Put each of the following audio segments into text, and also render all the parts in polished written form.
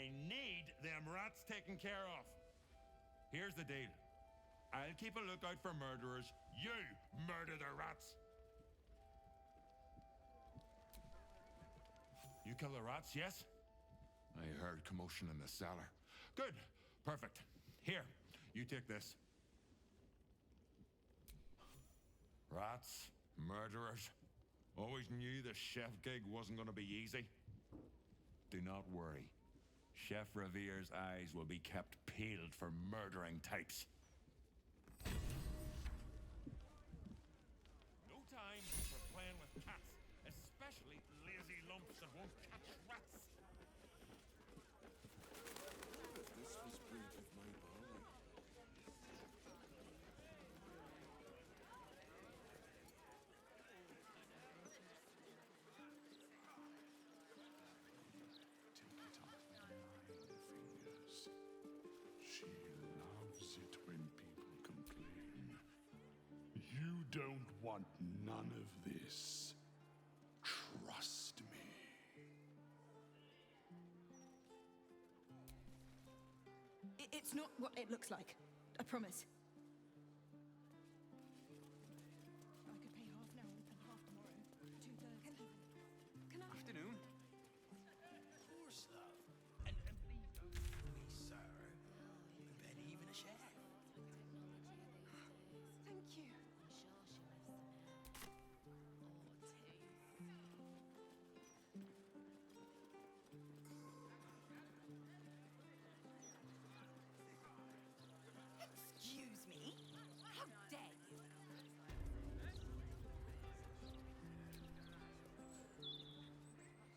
I need them rats taken care of. Here's the deal. I'll keep a lookout for murderers. You murder the rats. You kill the rats, yes? I heard commotion in the cellar. Good. Perfect. Here, you take this. Rats, murderers. Always knew the chef gig wasn't going to be easy. Do not worry. Chef Revere's eyes will be kept peeled for murdering types. No time for playing with cats, especially lazy lumps that won't catch rats. This was brewed with my barley. Take it off my fingers. She loves it when people complain. You don't want none of this. Trust me. It's not what it looks like. I promise. I could pay half now and half tomorrow. 2/3 even. Can I? Afternoon. Of course, love. And please don't call me sir. But even a chef. Thank you. Excuse me? How dare you?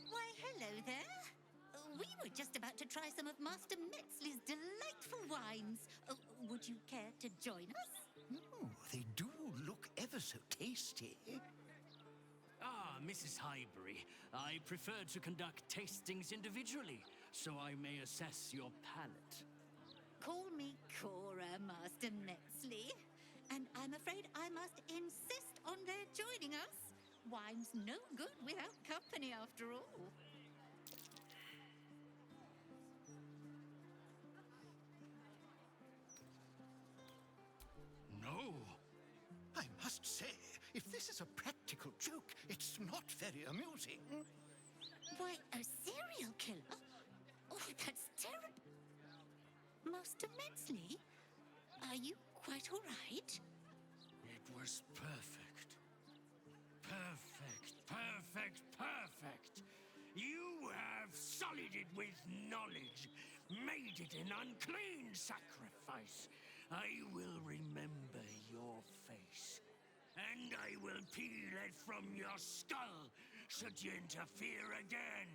Why, hello there. We were just about to try some of Master Metzley's delightful wines. Would you care to join us? Oh, they do look ever so tasty. Ah, Mrs. Highbury, I prefer to conduct tastings individually, so I may assess your palate. Call me Cora, Master Metzley. And I'm afraid I must insist on their joining us. Wine's no good without company, after all. No. I must say, if this is a practical joke, it's not very amusing. Why, a serial killer? Oh, that's terrible. Master Metzley, are you quite all right? It was perfect. Perfect, perfect, perfect. You have sullied it with knowledge, made it an unclean sacrifice. I will remember your face, and I will peel it from your skull should you interfere again.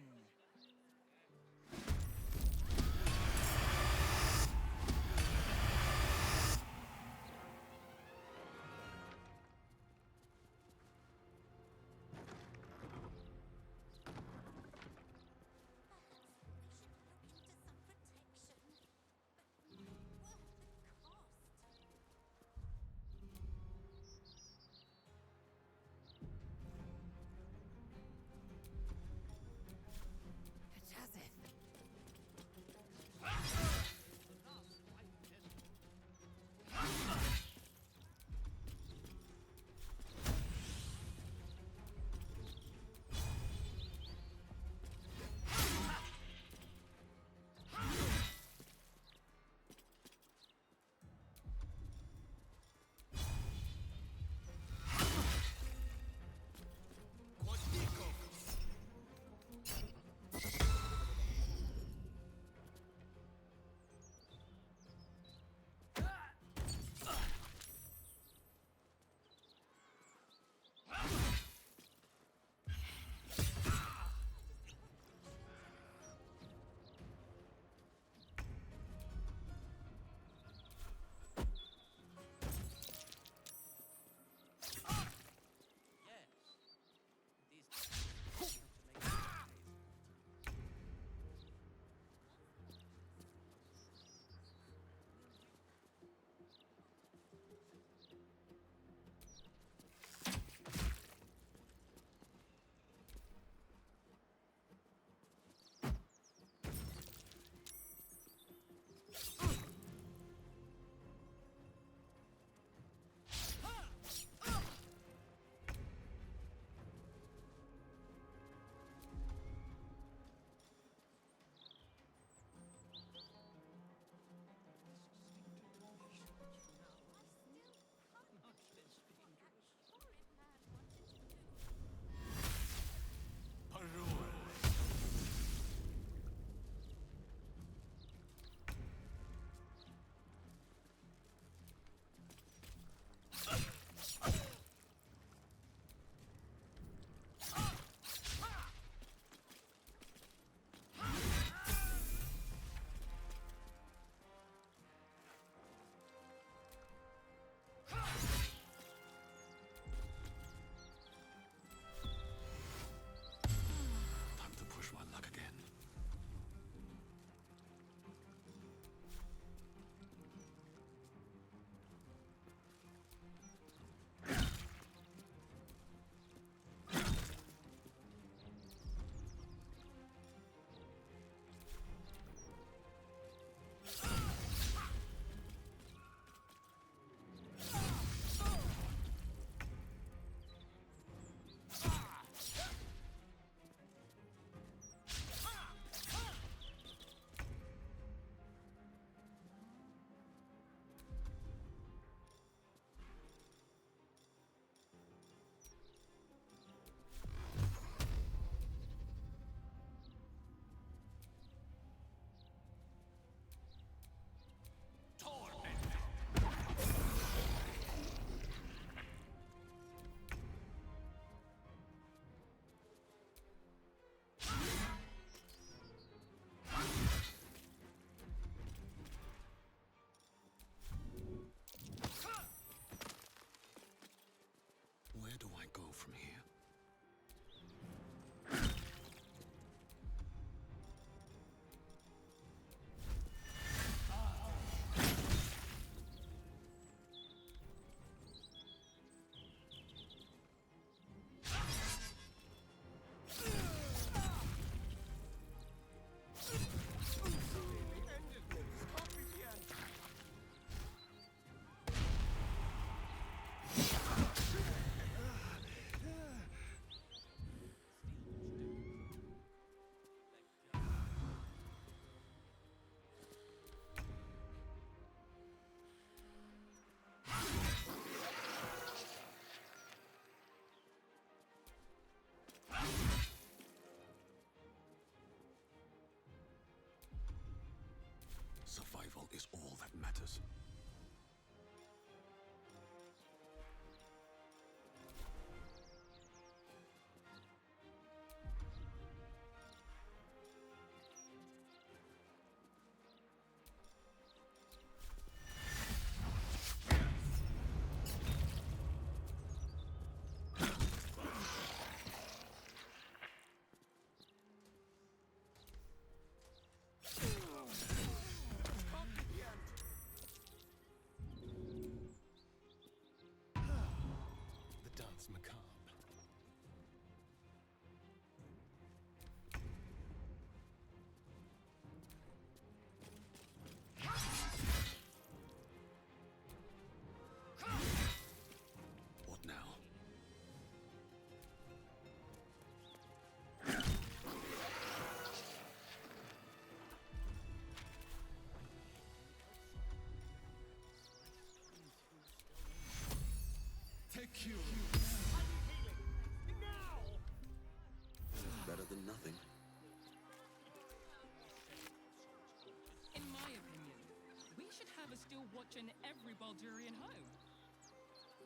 still watching every Baldurian home?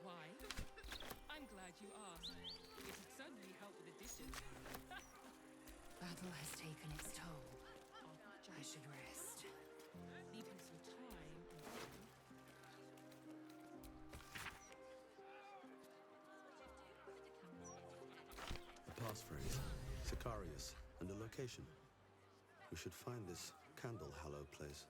Why? I'm glad you asked. It would certainly help with the dishes. Battle has taken its toll. I should rest. Leave him some time. A passphrase, Sicarius, and a location. We should find this candle hallow place.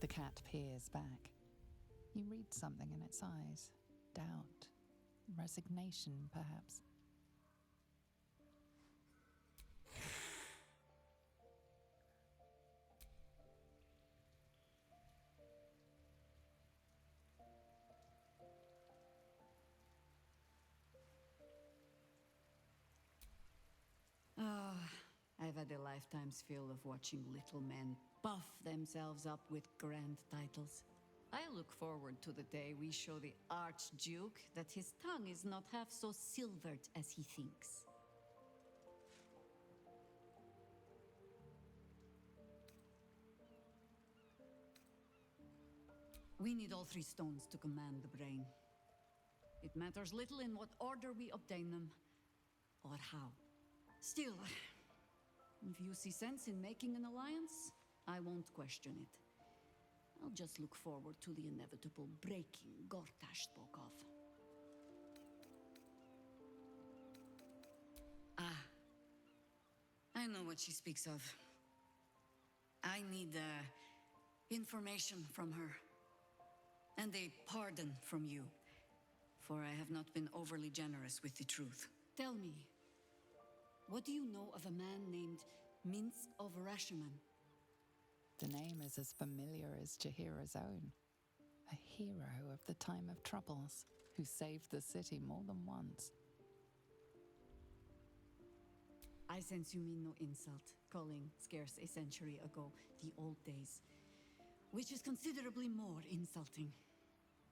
The cat peers back. You read something in its eyes. Doubt. Resignation, perhaps. Ah, I've had a lifetime's fill of watching little men buff themselves up with grand titles. I look forward to the day we show the Archduke that his tongue is not half so silvered as he thinks. We need all 3 stones to command the brain. It matters little in what order we obtain them, or how. Still, if you see sense in making an alliance, I won't question it. I'll just look forward to the inevitable breaking Gortash spoke of. Ah, I know what she speaks of. I need, information from her. And a pardon from you, for I have not been overly generous with the truth. Tell me, what do you know of a man named Minsk of Rashomon? The name is as familiar as Jahira's own. A hero of the time of troubles, who saved the city more than once. I sense you mean no insult, calling scarce a century ago the old days, which is considerably more insulting.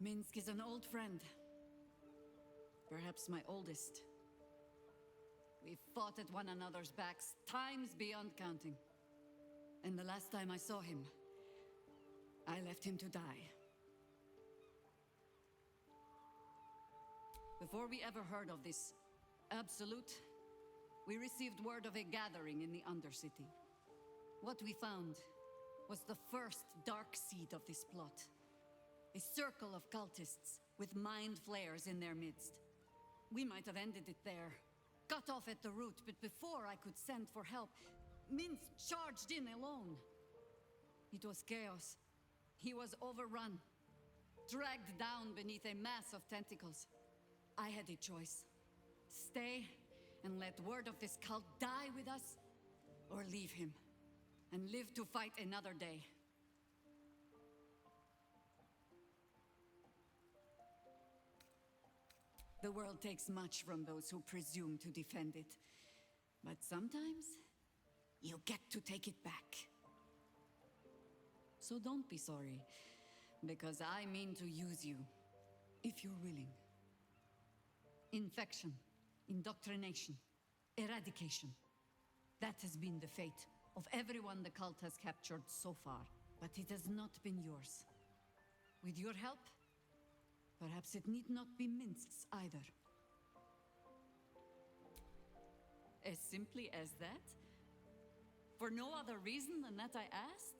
Minsk is an old friend. Perhaps my oldest. We've fought at one another's backs times beyond counting. And the last time I saw him, I left him to die. Before we ever heard of this Absolute, we received word of a gathering in the Undercity. What we found was the first dark seed of this plot. A circle of cultists with mind flayers in their midst. We might have ended it there, cut off at the root, but before I could send for help, Minsk charged in alone. It was chaos. He was overrun, dragged down beneath a mass of tentacles. I had a choice. Stay and let word of this cult die with us, or leave him and live to fight another day. The world takes much from those who presume to defend it. But sometimes, you get to take it back. So don't be sorry, because I mean to use you, if you're willing. Infection, indoctrination, eradication. That has been the fate of everyone the cult has captured so far, but it has not been yours. With your help, perhaps it need not be Minsk's either. As simply as that? For no other reason than that I asked?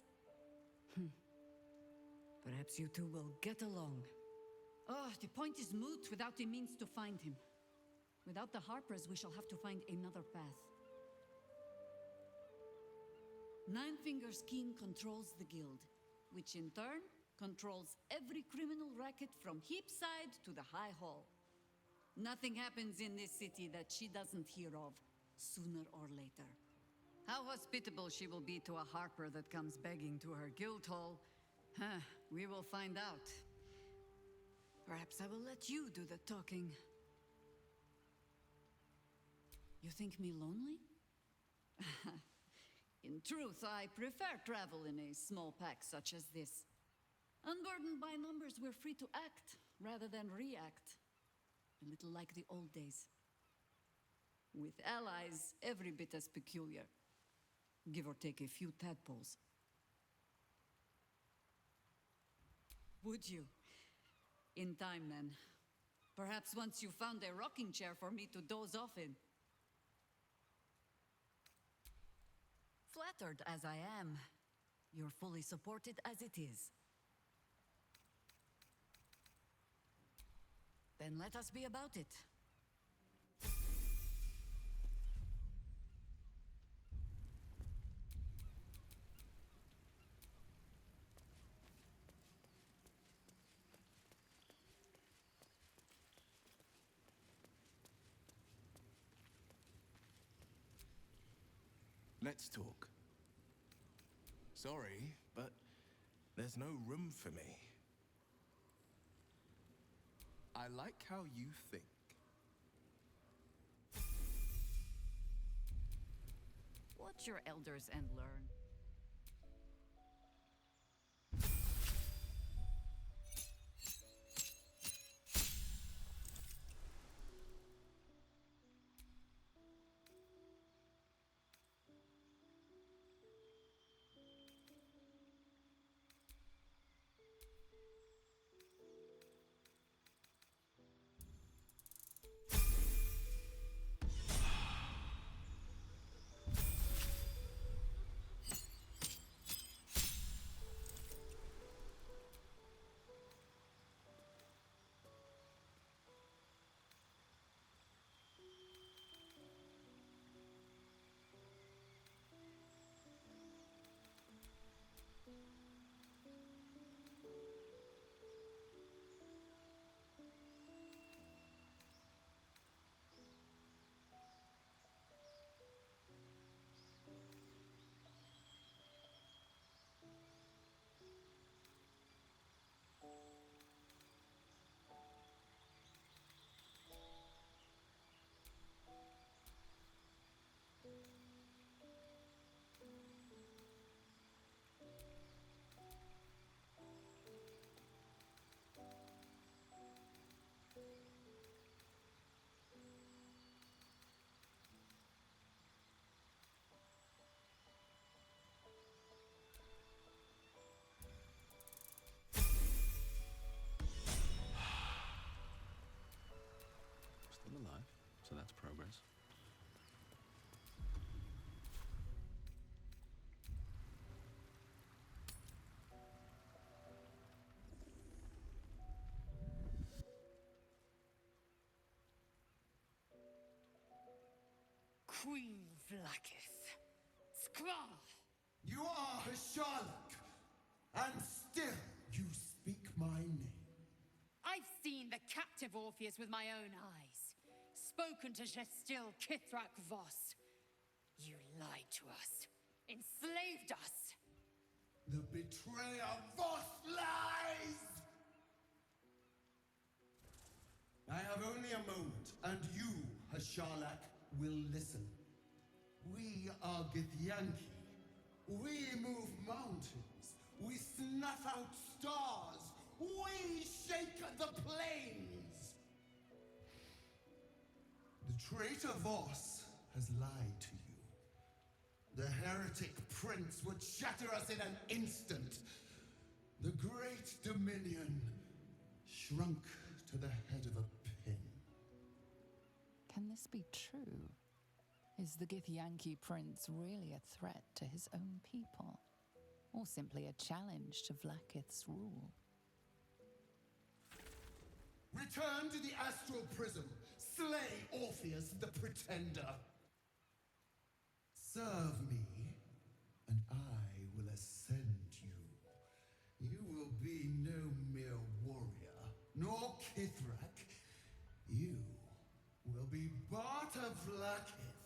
Perhaps you two will get along. Oh, the point is moot without the means to find him. Without the Harpers, we shall have to find another path. Nine Fingers King controls the guild, which in turn controls every criminal racket from Heapside to the High Hall. Nothing happens in this city that she doesn't hear of, sooner or later. How hospitable she will be to a Harper that comes begging to her guild hall, we will find out. Perhaps I will let you do the talking. You think me lonely? In truth, I prefer travel in a small pack such as this. Unburdened by numbers, we're free to act rather than react. A little like the old days. With allies every bit as peculiar. Give or take a few tadpoles. Would you? In time, then. Perhaps once you found a rocking chair for me to doze off in. Flattered as I am, you're fully supported as it is. Then let us be about it. Let's talk. Sorry, but there's no room for me. I like how you think. Watch your elders and learn. Still alive, so that's progress. Queen Vlaakith. Skra! You are Hashalak, and still you speak my name. I've seen the captive Orpheus with my own eyes. Spoken to Gestil Kithrak Voss. You lied to us. Enslaved us. The betrayer Voss lies! I have only a moment, and you, Hashalak, will listen. We are Githyanki. We move mountains. We snuff out stars. We shake the plains. The traitor Voss has lied to you. The heretic prince would shatter us in an instant. The great dominion shrunk to the head of a pin. Can this be true? Is the Githyanki prince really a threat to his own people? Or simply a challenge to Vlaakith's rule? Return to the astral prism. Slay Orpheus the Pretender. Serve me, and I will ascend you. You will be no mere warrior, nor Kithrak. You will be Barta Vlaakith,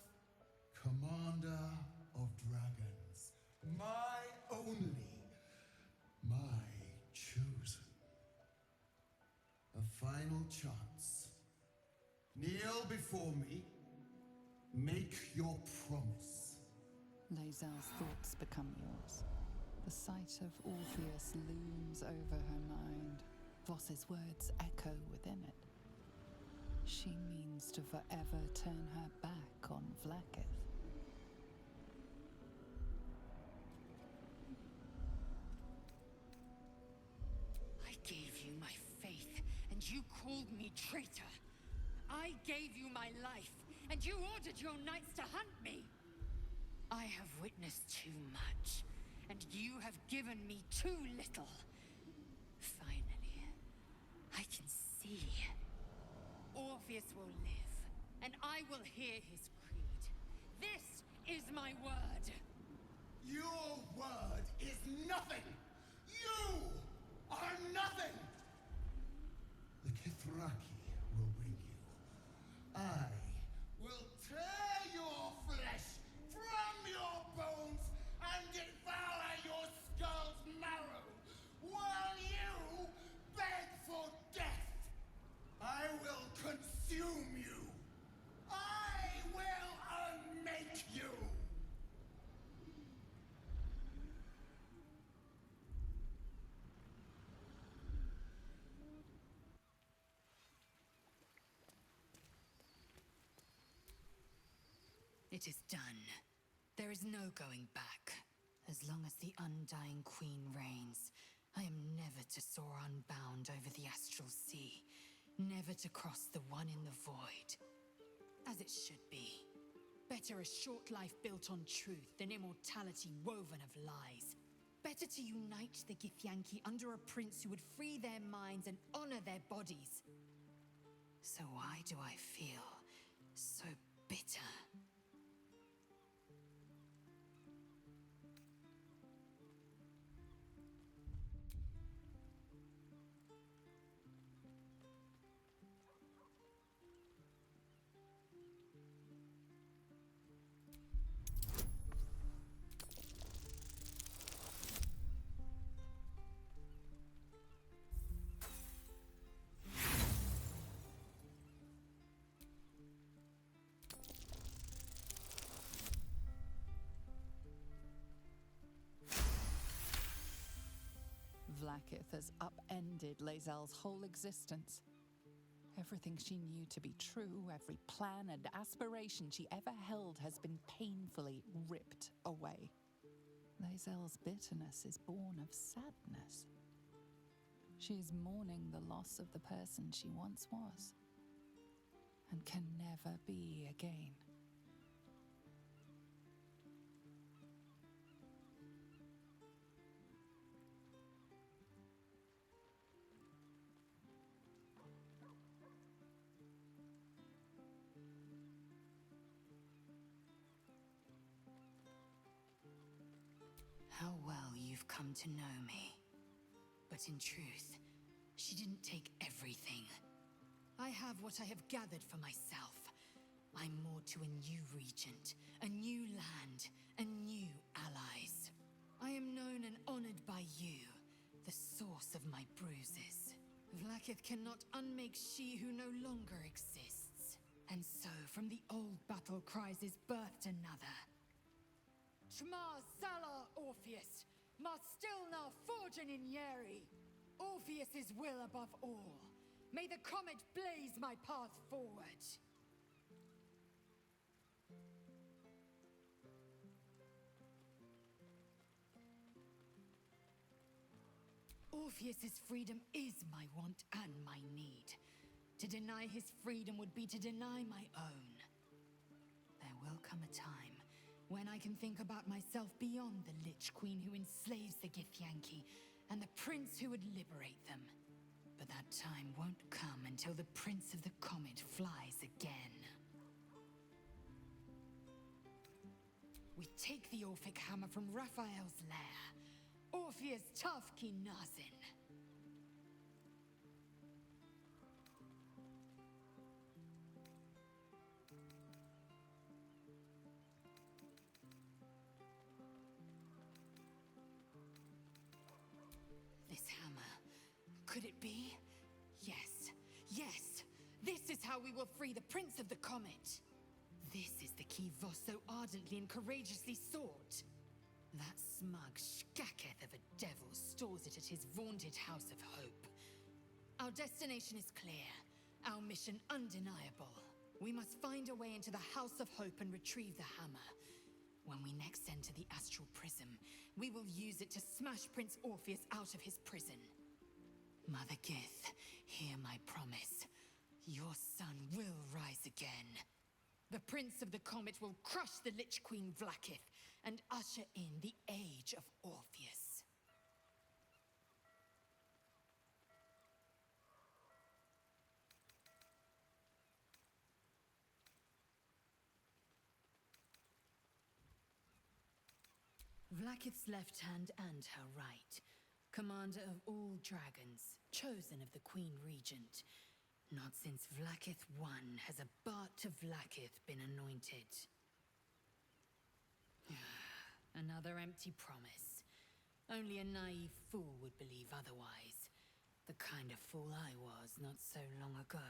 commander of dragons. My only, my chosen. A final chance. Kneel before me. Make your promise. Lae'zel's thoughts become yours. The sight of Orpheus looms over her mind. Voss's words echo within it. She means to forever turn her back on Vlaakith. I gave you my faith, and you called me traitor. I gave you my life, and you ordered your knights to hunt me. I have witnessed too much, and you have given me too little. Finally, I can see. Orpheus will live, and I will hear his creed. This is my word. Your word is nothing! You are nothing! The Kithraki will bring you. I will tear your flesh from your It is done. There is no going back. As long as the Undying Queen reigns, I am never to soar unbound over the astral sea, never to cross the one in the void. As it should be. Better a short life built on truth than immortality woven of lies. Better to unite the Githyanki under a prince who would free their minds and honor their bodies. So why do I feel so bitter? Vlaakith has upended Lae'zel's whole existence. Everything she knew to be true, every plan and aspiration she ever held has been painfully ripped away. Lae'zel's bitterness is born of sadness. She is mourning the loss of the person she once was, and can never be again. How well you've come to know me. But in truth, she didn't take everything. I have what I have gathered for myself. I'm moored to a new regent, a new land, and new allies. I am known and honored by you, the source of my bruises. Vlaakith cannot unmake she who no longer exists. And so, from the old battle cries is birthed another. Shma Salar Orpheus, Mas Stilnar Forgin in Yeri. Orpheus's will above all. May the comet blaze my path forward. Orpheus's freedom is my want and my need. To deny his freedom would be to deny my own. There will come a time when I can think about myself beyond the Lich Queen who enslaves the Githyanki and the prince who would liberate them. But that time won't come until the Prince of the Comet flies again. We take the Orphic hammer from Raphael's lair. Orpheus Tafki Nazin. This hammer. Could it be? Yes. Yes! This is how we will free the Prince of the Comet! This is the key Voss so ardently and courageously sought. That smug shkaketh of a devil stores it at his vaunted House of Hope. Our destination is clear. Our mission undeniable. We must find a way into the House of Hope and retrieve the hammer. When we next enter the Astral Prism, we will use it to smash Prince Orpheus out of his prison. Mother Gith, hear my promise. Your son will rise again. The Prince of the Comet will crush the Lich Queen Vlaakith and usher in the Age of Orpheus. Vlaakith's left hand and her right. Commander of all dragons, chosen of the Queen Regent. Not since Vlaakith I has a Bart of Vlaakith been anointed. Another empty promise. Only a naive fool would believe otherwise. The kind of fool I was not so long ago.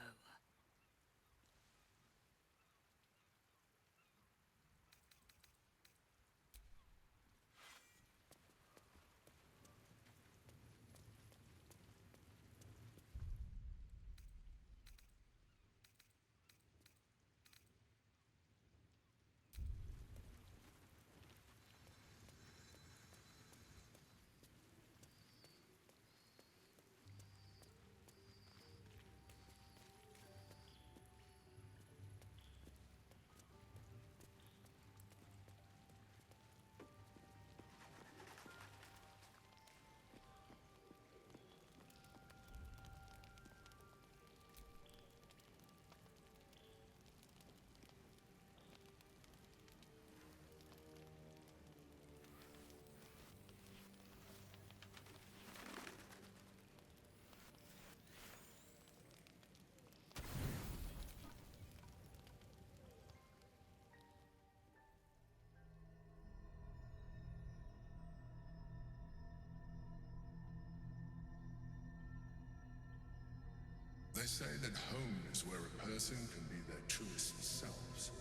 They say that home is where a person can be their truest selves,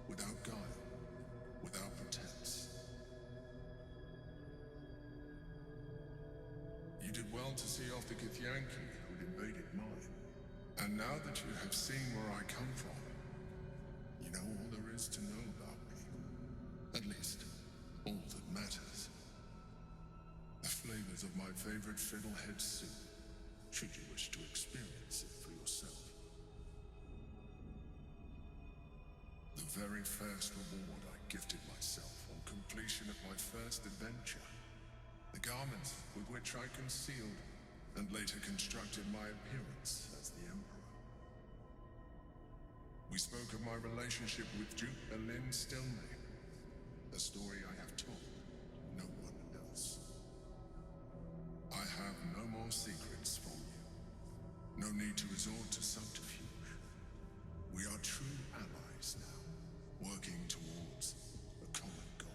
without guile, without pretense. You did well to see off the Githyanki who'd invaded mine. And now that you have seen where I come from, you know all there is to know about me. At least, all that matters. The flavors of my favorite fiddlehead soup, should you wish to experience it for yourself. The very first reward I gifted myself on completion of my first adventure. The garments with which I concealed and later constructed my appearance as the Emperor. We spoke of my relationship with Duke Berlin Stilme, a story I have told no one else. I have no more secrets from you. No need to resort to subterfuge. We are true allies now, working towards a common goal.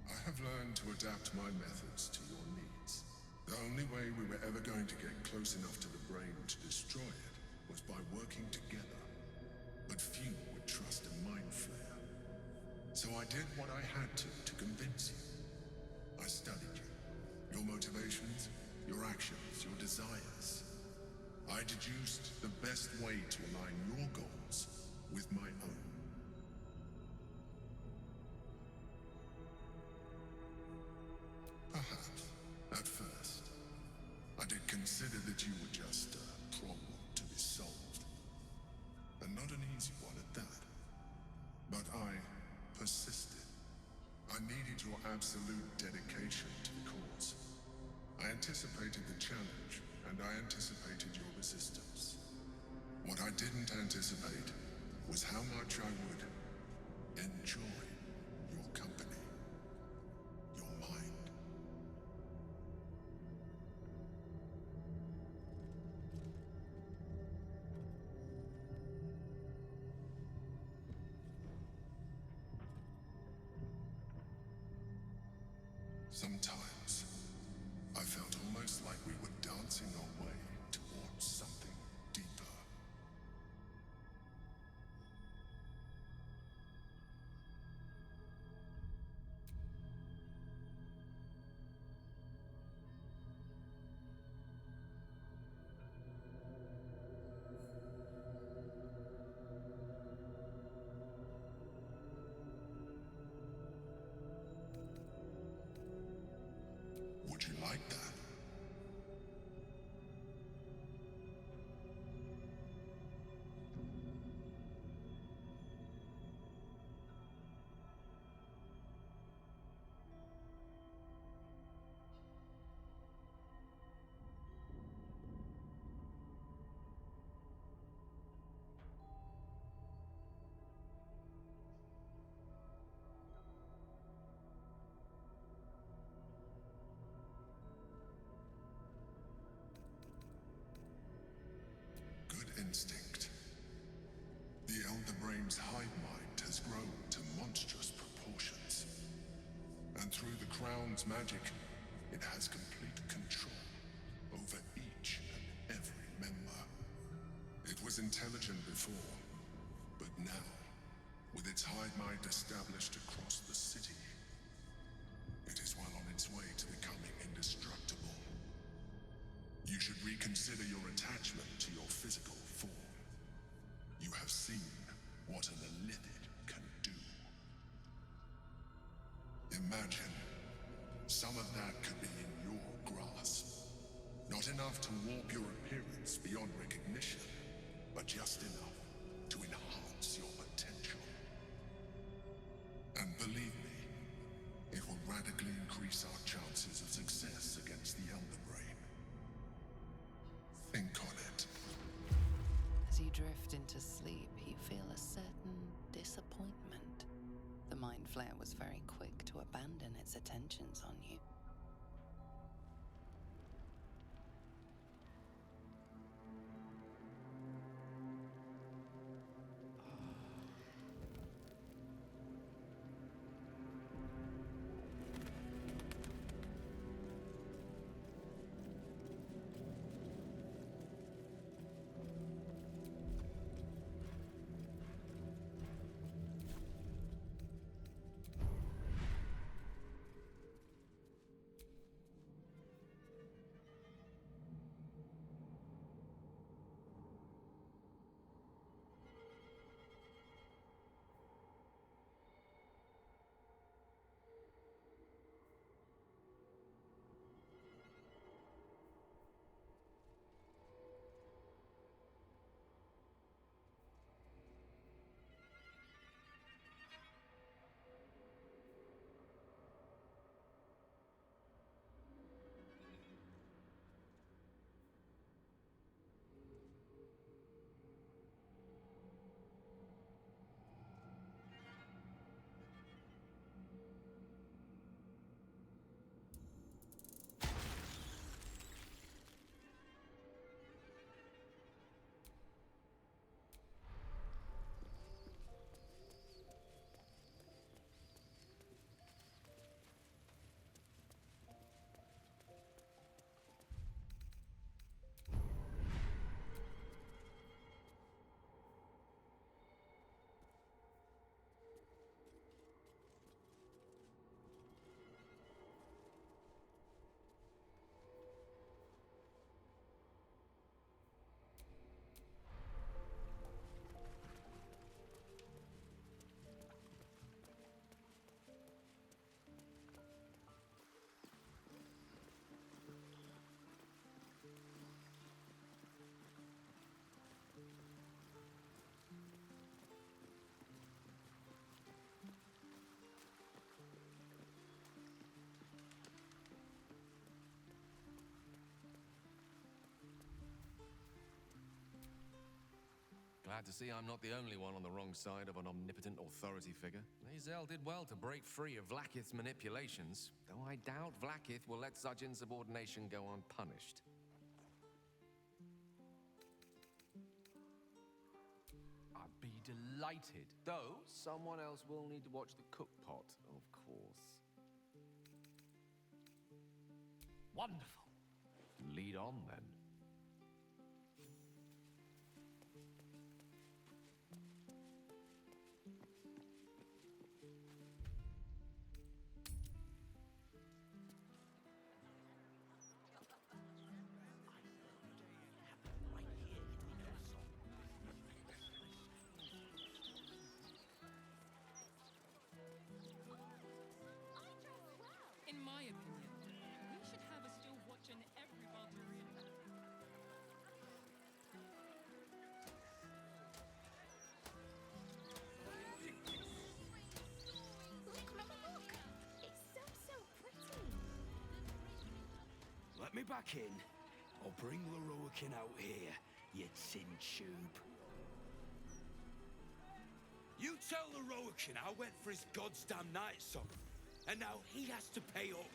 I have learned to adapt my methods to your needs. The only way we were ever going to get close enough to the brain to destroy it was by working together. But few would trust a mind flare. So I did what I had to convince you. I studied you. Your motivations, your actions, your desires. I deduced the best way to align your goals with my own. Perhaps, at first, I did consider that you were just a problem to be solved. And not an easy one at that. But I persisted. I needed your absolute dedication to the cause. I anticipated the challenge, and I anticipated your resistance. What I didn't anticipate was how much I would enjoy your company, your mind. Sometimes, I felt almost like we were dancing our way towards something deeper. Would you like that? Good instinct. The Elder Brain's hive mind has grown to monstrous proportions. And through the Crown's magic, it has complete control over each and every member. It was intelligent before, but now, with its hive mind established across the city, it is well on its way to becoming indestructible. You should reconsider your attachment to your physical form. You have seen what an Elithid can do. Imagine some of that could be in your grasp. Not enough to warp your appearance beyond recognition, but just enough to enhance your potential. And believe me, it will radically increase our chances of success against the Elder Brain. Think on it. As you drift into sleep, you feel a certain disappointment. The Mind Flayer was very quick to abandon its attentions on you. Glad to see I'm not the only one on the wrong side of an omnipotent authority figure. Lae'zel did well to break free of Vlaakith's manipulations, though I doubt Vlaakith will let such insubordination go unpunished. I'd be delighted, though someone else will need to watch the cookpot, of course. Wonderful. Lead on, then. In my opinion, we should have a still watch in every Baldurian home. Look, Mama, look! It's so pretty! Let me back in, or bring Lorroakin out here, you tin tube. You tell Lorroakin I went for his goddamn night song, and now he has to pay up.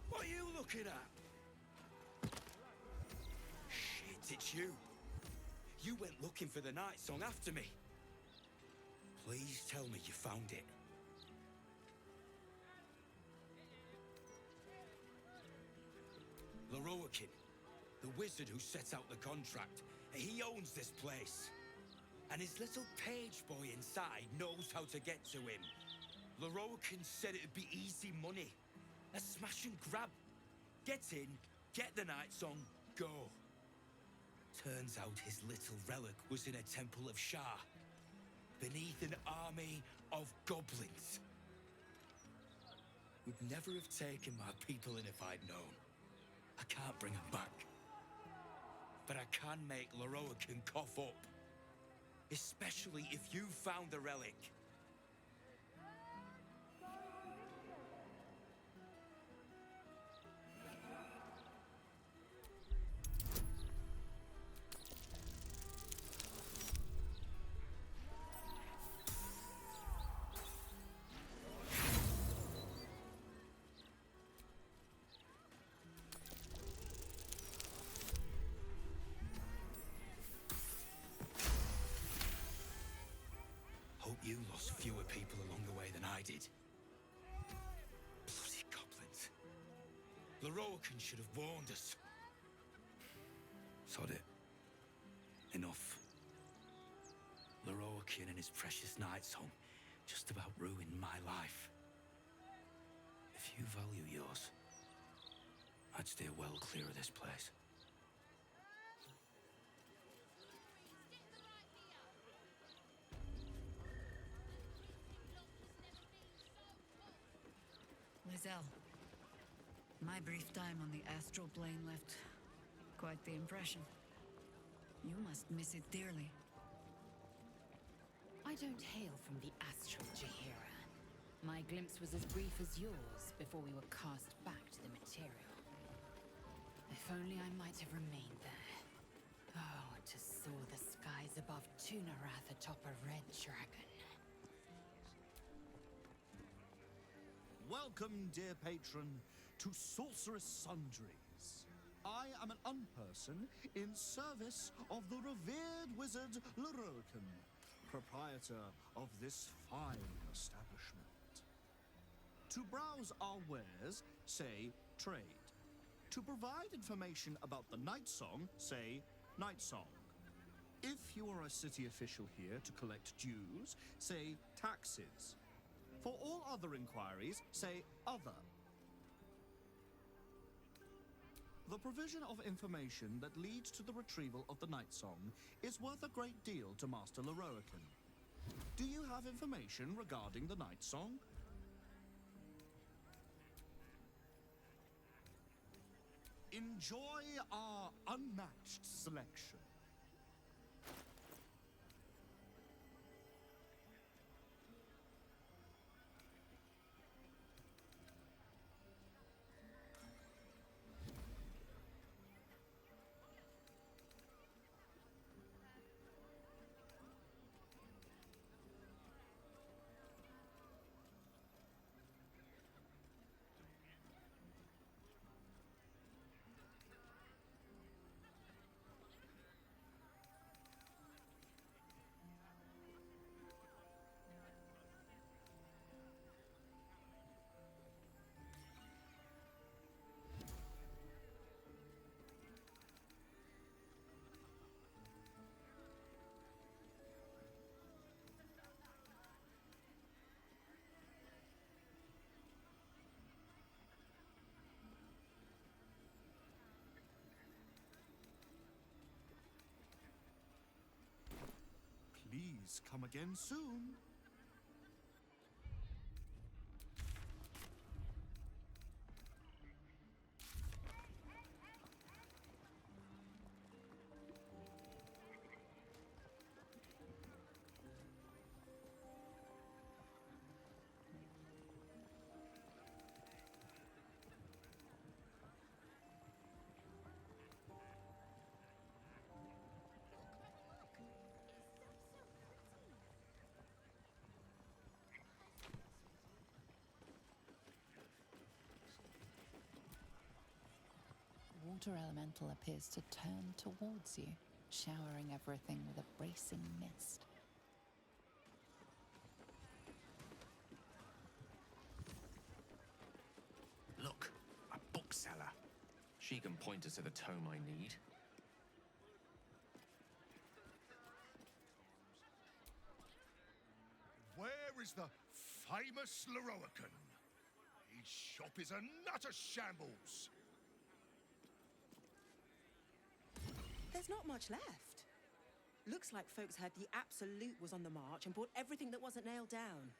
What are you looking at? Shit, it's you. You went looking for the night song after me. Please tell me you found it. Lorroakin, the wizard who set out the contract, he owns this place. And his little page boy inside knows how to get to him. Lorroakin said it'd be easy money. A smash and grab. Get in, get the night song, go. Turns out his little relic was in a temple of Shah, beneath an army of goblins. Would never have taken my people in if I'd known. I can't bring them back. But I can make Lorroakin cough up. Especially if you found the relic. You lost fewer people along the way than I did. Bloody goblins. Lorroakin should have warned us. Sod it. Enough. Lorroakin and his precious night song just about ruined my life. If you value yours, I'd steer well clear of this place. Lae'zel, my brief time on the astral plane left quite the impression. You must miss it dearly. I don't hail from the astral Jahira. My glimpse was as brief as yours before we were cast back to the material. If only I might have remained there. Oh, to soar the skies above Tunarath atop a red dragon. Welcome, dear patron, to Sorceress Sundries. I am an unperson in service of the revered wizard Lorroakin, proprietor of this fine establishment. To browse our wares, say trade. To provide information about the night song, say night song. If you are a city official here to collect dues, say taxes. For all other inquiries, say other. The provision of information that leads to the retrieval of the night song is worth a great deal to Master Lorroakin. Do you have information regarding the night song? Enjoy our unmatched selection. Please come again soon. The water elemental appears to turn towards you, showering everything with a bracing mist. Look, a bookseller. She can point us to the tome I need. Where is the famous Leroican? His shop is a nutter shambles. There's not much left. Looks like folks heard the Absolute was on the march and bought everything that wasn't nailed down.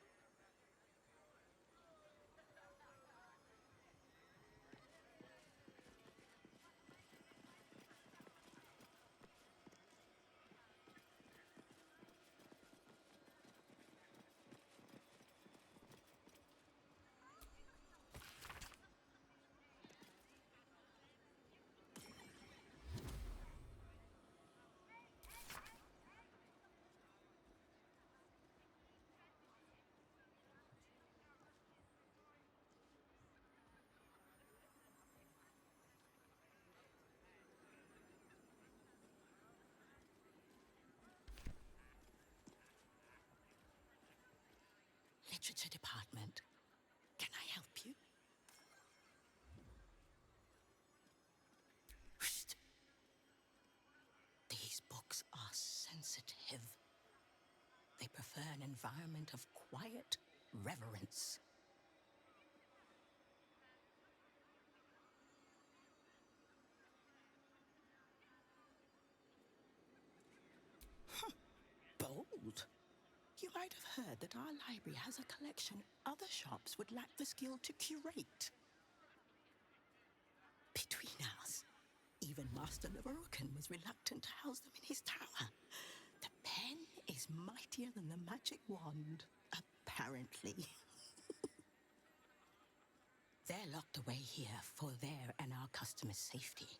Literature department. Can I help you? Whoosh. These books are sensitive. They prefer an environment of quiet reverence. Bold. You might have heard that our library has a collection other shops would lack the skill to curate. Between us, even Master Leroican was reluctant to house them in his tower. The pen is mightier than the magic wand, apparently. They're locked away here for their and our customers' safety.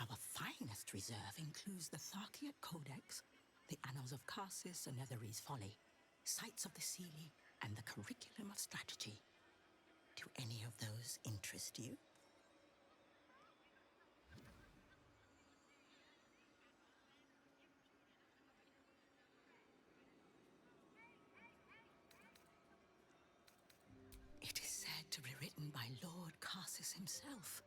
Our finest reserve includes the Tharkiat Codex, the Annals of Karsus and Netherese Folly, Sights of the Seelie, and the Curriculum of Strategy. Do any of those interest you? It is said to be written by Lord Karsus himself,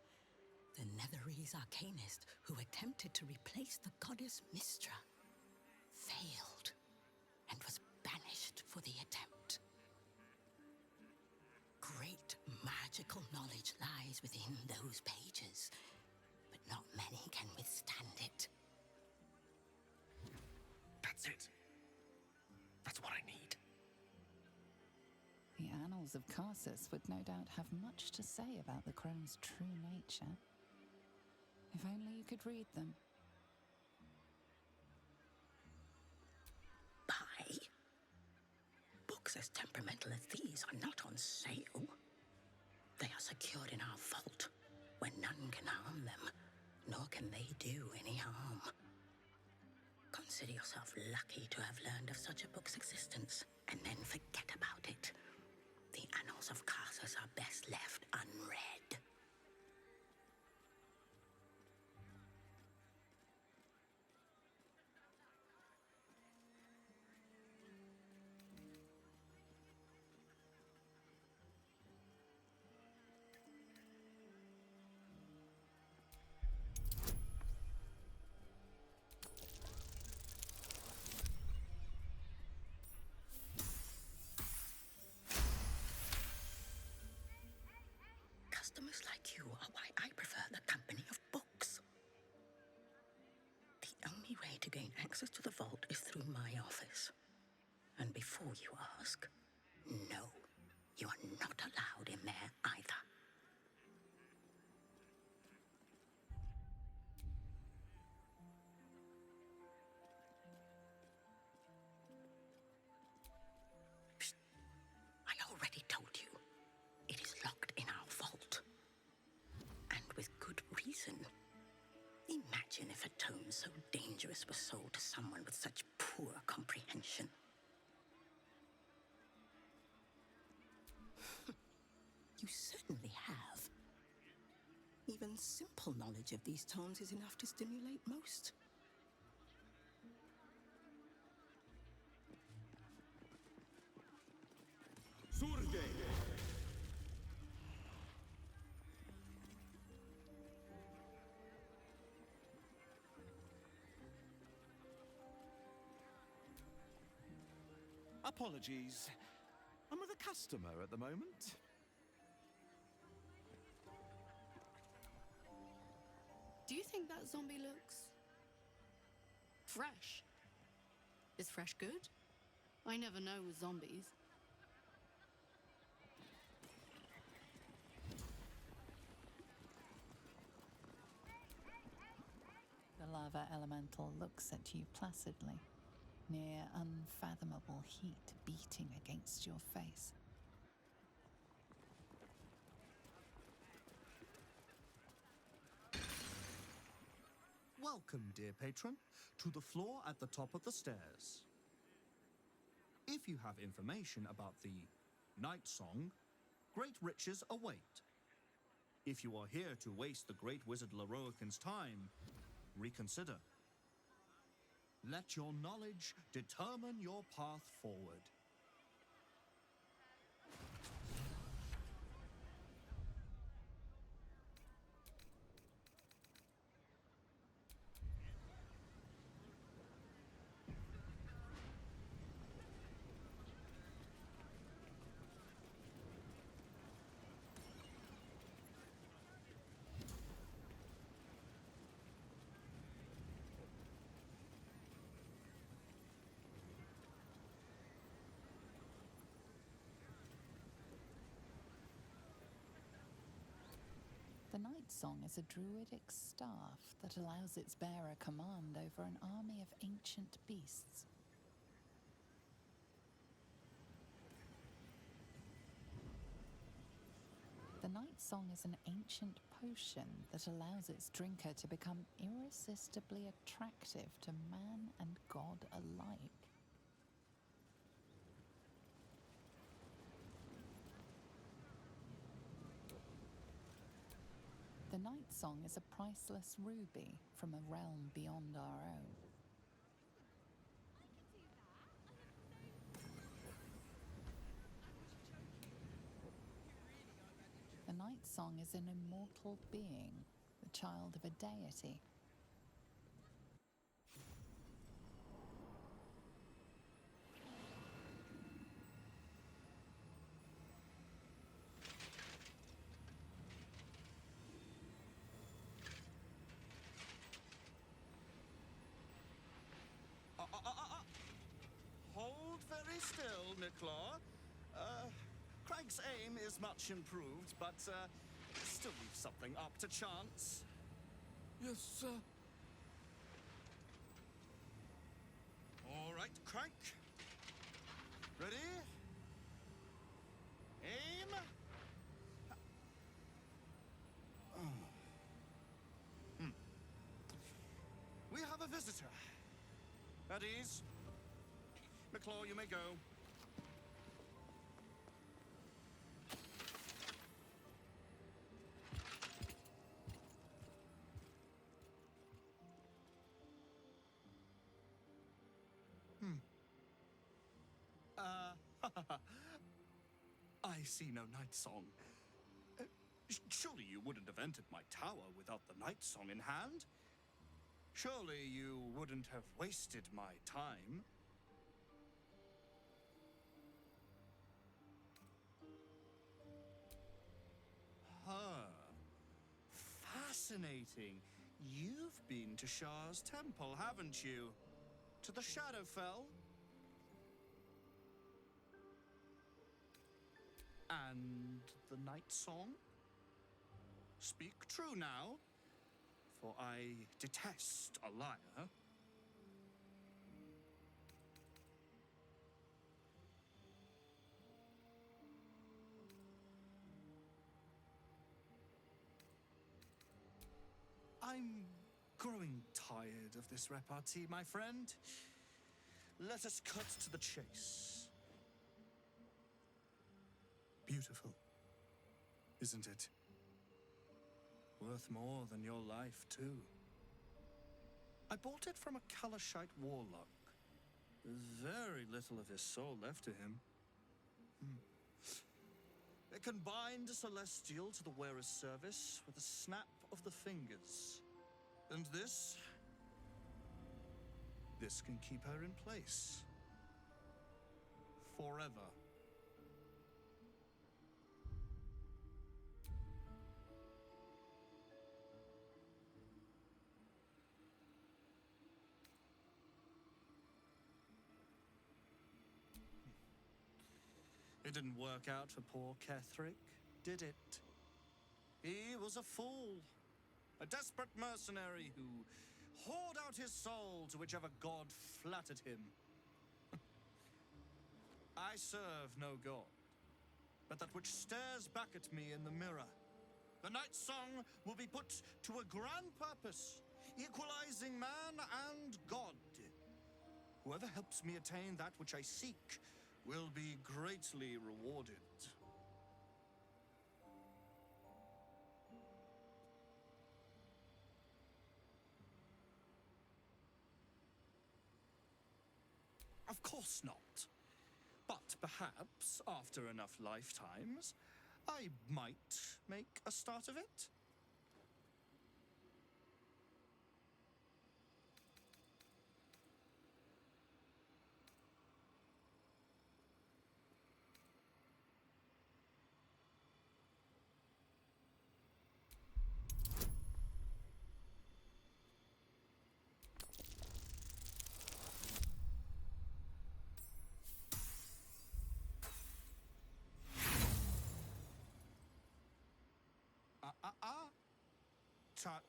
the Netherese arcanist who attempted to replace the goddess Mystra, failed, and was banished for the attempt. Great magical knowledge lies within those pages, but not many can withstand it. That's it. That's what I need. The Annals of Karsus would no doubt have much to say about the crone's true nature. If only you could read them. Buy? Books as temperamental as these are not on sale. They are secured in our vault, where none can harm them, nor can they do any harm. Consider yourself lucky to have learned of such a book's existence, and then forget about it. The Annals of Karsus are best left unread. Customers like you are why I prefer the company of books. The only way to gain access access to the vault is through my office. And before you ask, no, you are not allowed in there either. Psst. I already told you. It is locked in our vault. And with good reason. Imagine if a tome so dangerous was sold to someone with such poor comprehension. You certainly have. Even simple knowledge of these tomes is enough to stimulate most. Surge! Apologies. I'm with a customer at the moment. Do you think that zombie looks fresh? Is fresh good? I never know with zombies. The lava elemental looks at you placidly, near unfathomable heat beating against your face. Welcome, dear patron, to the floor at the top of the stairs. If you have information about the Night Song, great riches await. If you are here to waste the great wizard Leroican's time, reconsider. Let your knowledge determine your path forward. The Night Song is a druidic staff that allows its bearer command over an army of ancient beasts. The Night Song is an ancient potion that allows its drinker to become irresistibly attractive to man and god alike. The Night Song is a priceless ruby from a realm beyond our own. The Night Song is an immortal being, the child of a deity. Hold very still, Nicola. Craig's aim is much improved, but still leaves something up to chance. Yes, sir. All right, Craig. Ready? Aim. We have a visitor. At ease. McClaw, you may go. I see no Night Song. Surely you wouldn't have entered my tower without the Night Song in hand? Surely you wouldn't have wasted my time? Fascinating. You've been to Shah's temple, haven't you? to the Shadowfell. And the Night Song? Speak true now, for I detest a liar. I'm growing tired of this repartee, my friend. Let us cut to the chase. Beautiful, isn't it? Worth more than your life, too. I bought it from a Kalashite warlock. There's very little of his soul left to him. It can bind a celestial to the wearer's service with a snap of the fingers. And this can keep her in place. Forever. It didn't work out for poor Kethric, did it? He was a fool. A desperate mercenary who poured out his soul to whichever god flattered him. I serve no god, but that which stares back at me in the mirror. The Night Song will be put to a grand purpose, equalizing man and god. Whoever helps me attain that which I seek will be greatly rewarded. Of course not. But perhaps, after enough lifetimes, I might make a start of it.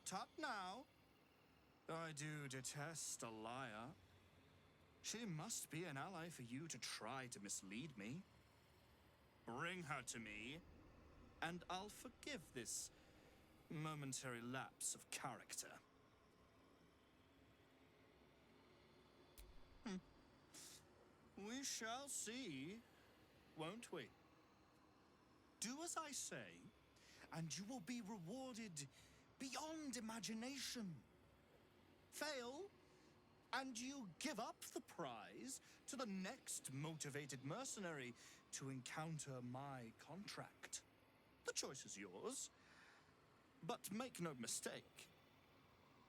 Tut now. I do detest a liar. She must be an ally for you to try to mislead me. Bring her to me, and I'll forgive this momentary lapse of character. We shall see, won't we? Do as I say, and you will be rewarded beyond imagination. Fail, and you give up the prize to the next motivated mercenary to encounter my contract. The choice is yours, but make no mistake,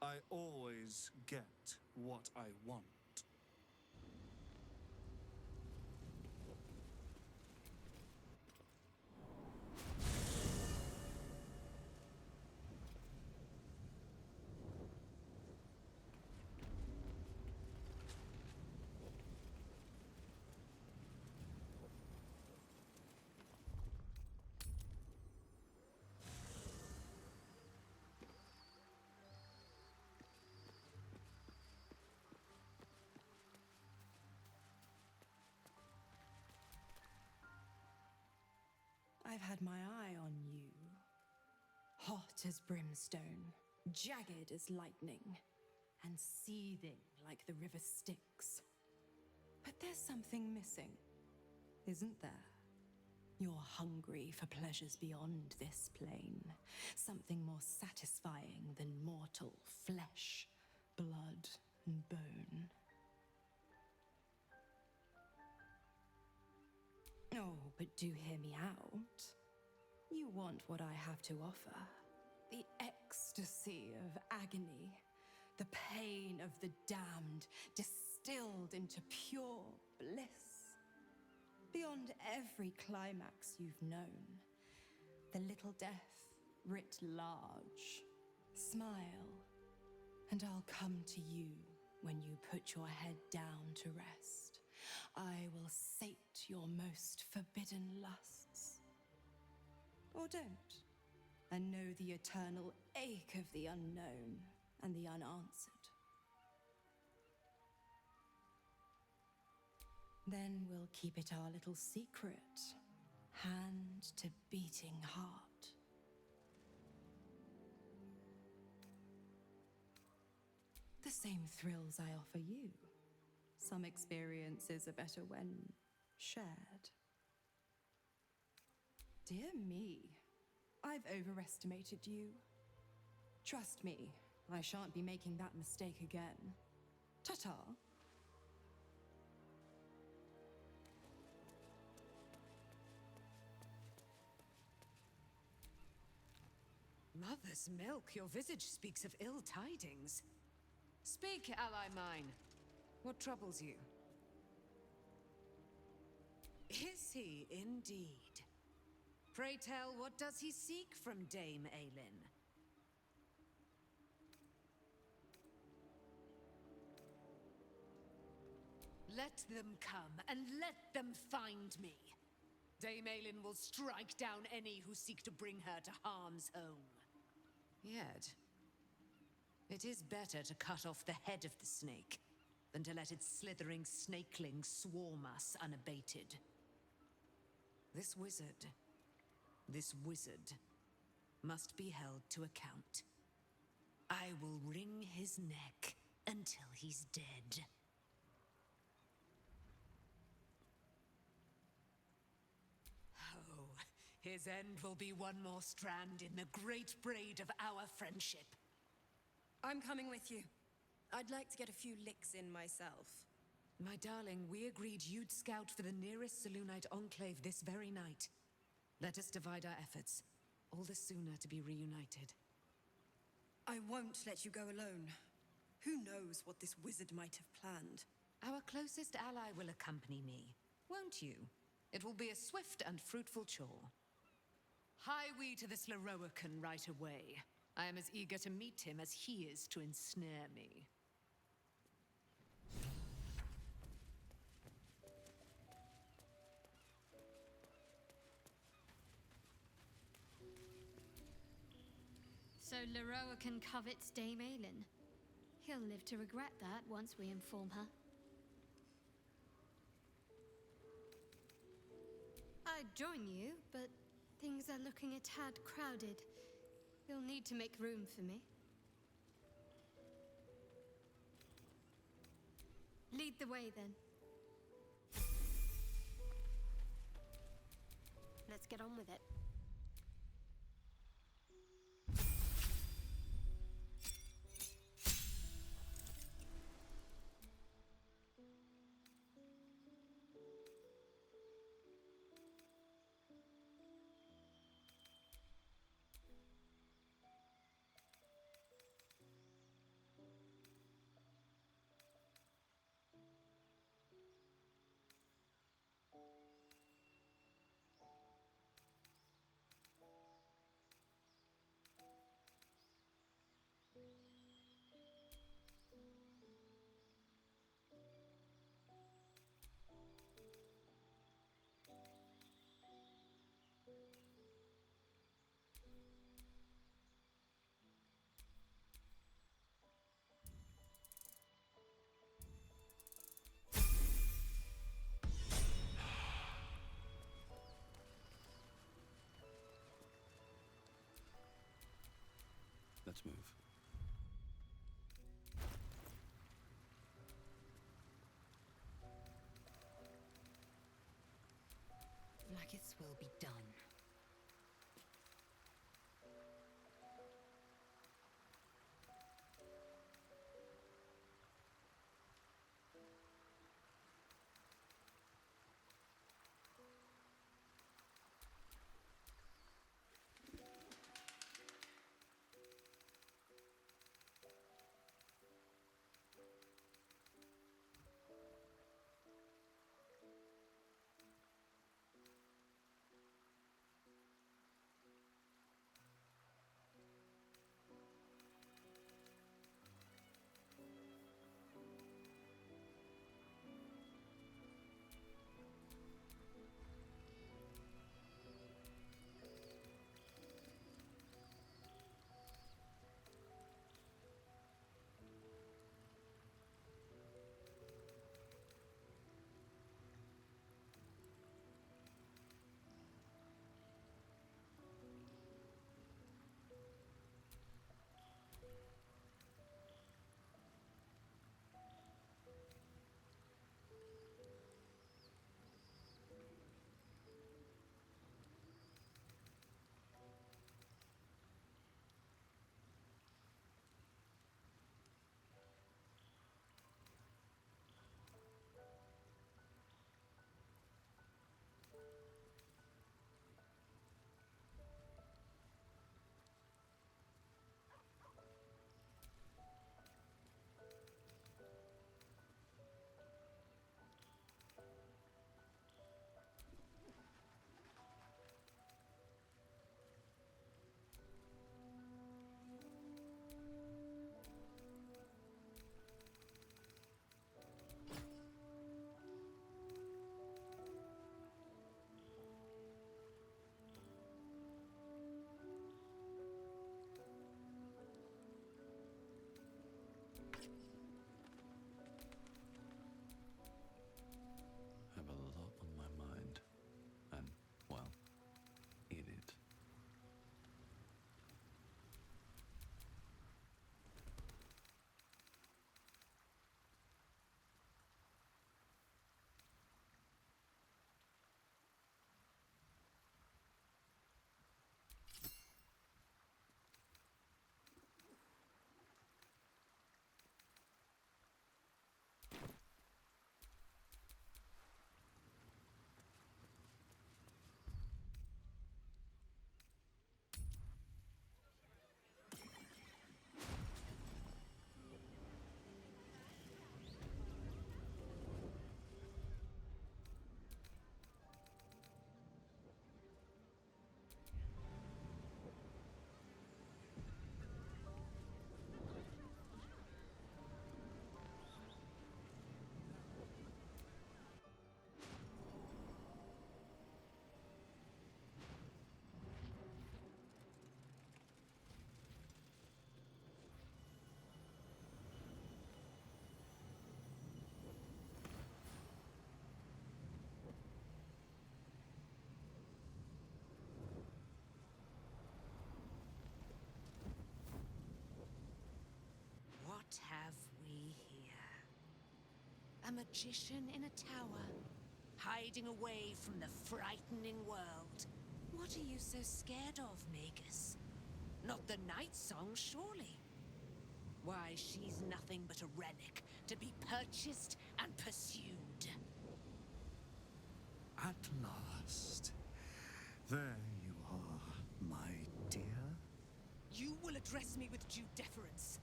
I always get what I want. I've had my eye on you. Hot as brimstone, jagged as lightning, and seething like the river Styx. But there's something missing, isn't there? You're hungry for pleasures beyond this plane. Something more satisfying than mortal flesh, blood, and bone. Oh, but do hear me out. You want what I have to offer. The ecstasy of agony. The pain of the damned, distilled into pure bliss. Beyond every climax you've known. The little death writ large. Smile, and I'll come to you when you put your head down to rest, I will sate your most forbidden lusts. Or don't, and know the eternal ache of the unknown and the unanswered. Then we'll keep it our little secret, hand to beating heart. The same thrills I offer you. Some experiences are better when shared. Dear me, I've overestimated you. Trust me, I shan't be making that mistake again. Ta-ta. Mother's milk, your visage speaks of ill tidings. Speak, ally mine. What troubles you? Is he indeed? Pray tell, what does he seek from Dame Aelin? Let them come, and let them find me. Dame Aelin will strike down any who seek to bring her to harm's home. Yet, it is better to cut off the head of the snake than to let its slithering snakeling swarm us unabated. This wizard must be held to account. I will wring his neck until he's dead. Oh, his end will be one more strand in the great braid of our friendship. I'm coming with you. I'd like to get a few licks in myself. My darling, we agreed you'd scout for the nearest Selûnite enclave this very night. Let us divide our efforts, all the sooner to be reunited. I won't let you go alone. Who knows what this wizard might have planned? Our closest ally will accompany me, won't you? It will be a swift and fruitful chore. Hie we to this Lorroakan right away. I am as eager to meet him as he is to ensnare me. So Lorroakan covets Dame Aelin. He'll live to regret that once we inform her. I'd join you, but things are looking a tad crowded. You'll need to make room for me. Lead the way, then. Let's get on with it. Let's move. Vlaakith's will be done. A magician in a tower, hiding away from the frightening world. What are you so scared of, Magus? Not the night song, surely? Why, she's nothing but a relic to be purchased and pursued. At last. There you are, my dear. You will address me with due deference.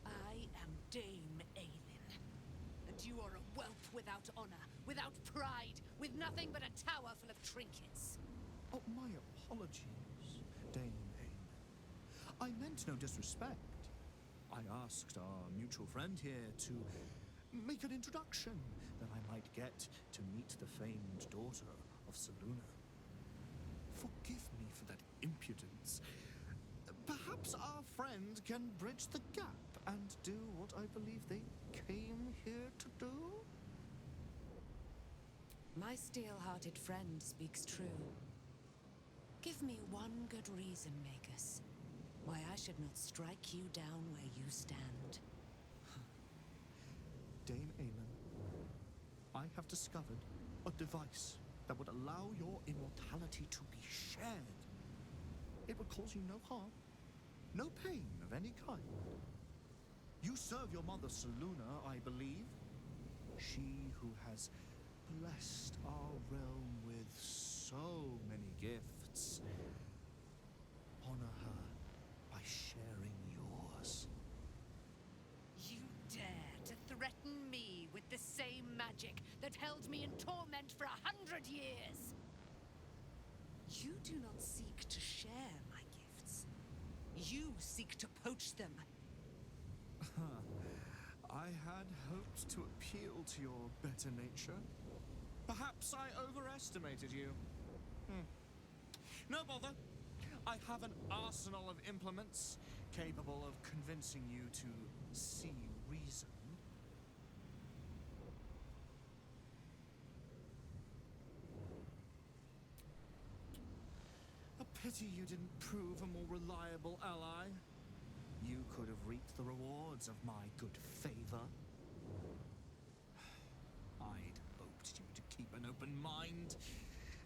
I am Dame Aelin, and you are a whelp without honor, without pride, with nothing but a tower full of trinkets. Oh, my apologies, Dame Aelin. I meant no disrespect. I asked our mutual friend here to make an introduction, that I might get to meet the famed daughter of Selûne. Forgive me for that impudence. Perhaps our friend can bridge the gap and do what I believe they came here to do? My steel-hearted friend speaks true. Give me one good reason, Magus, why I should not strike you down where you stand. Dame Aelin, I have discovered a device that would allow your immortality to be shared. It would cause you no harm, no pain of any kind. You serve your mother Selûne, I believe. She who has blessed our realm with so many gifts. Honor her by sharing yours. You dare to threaten me with the same magic that held me in torment for 100 years? You do not seek to share my gifts. You seek to poach them. I had hoped to appeal to your better nature. Perhaps I overestimated you. No bother. I have an arsenal of implements capable of convincing you to see reason. A pity you didn't prove a more reliable ally. You could have reaped the rewards of my good favor. I'd hoped you to keep an open mind,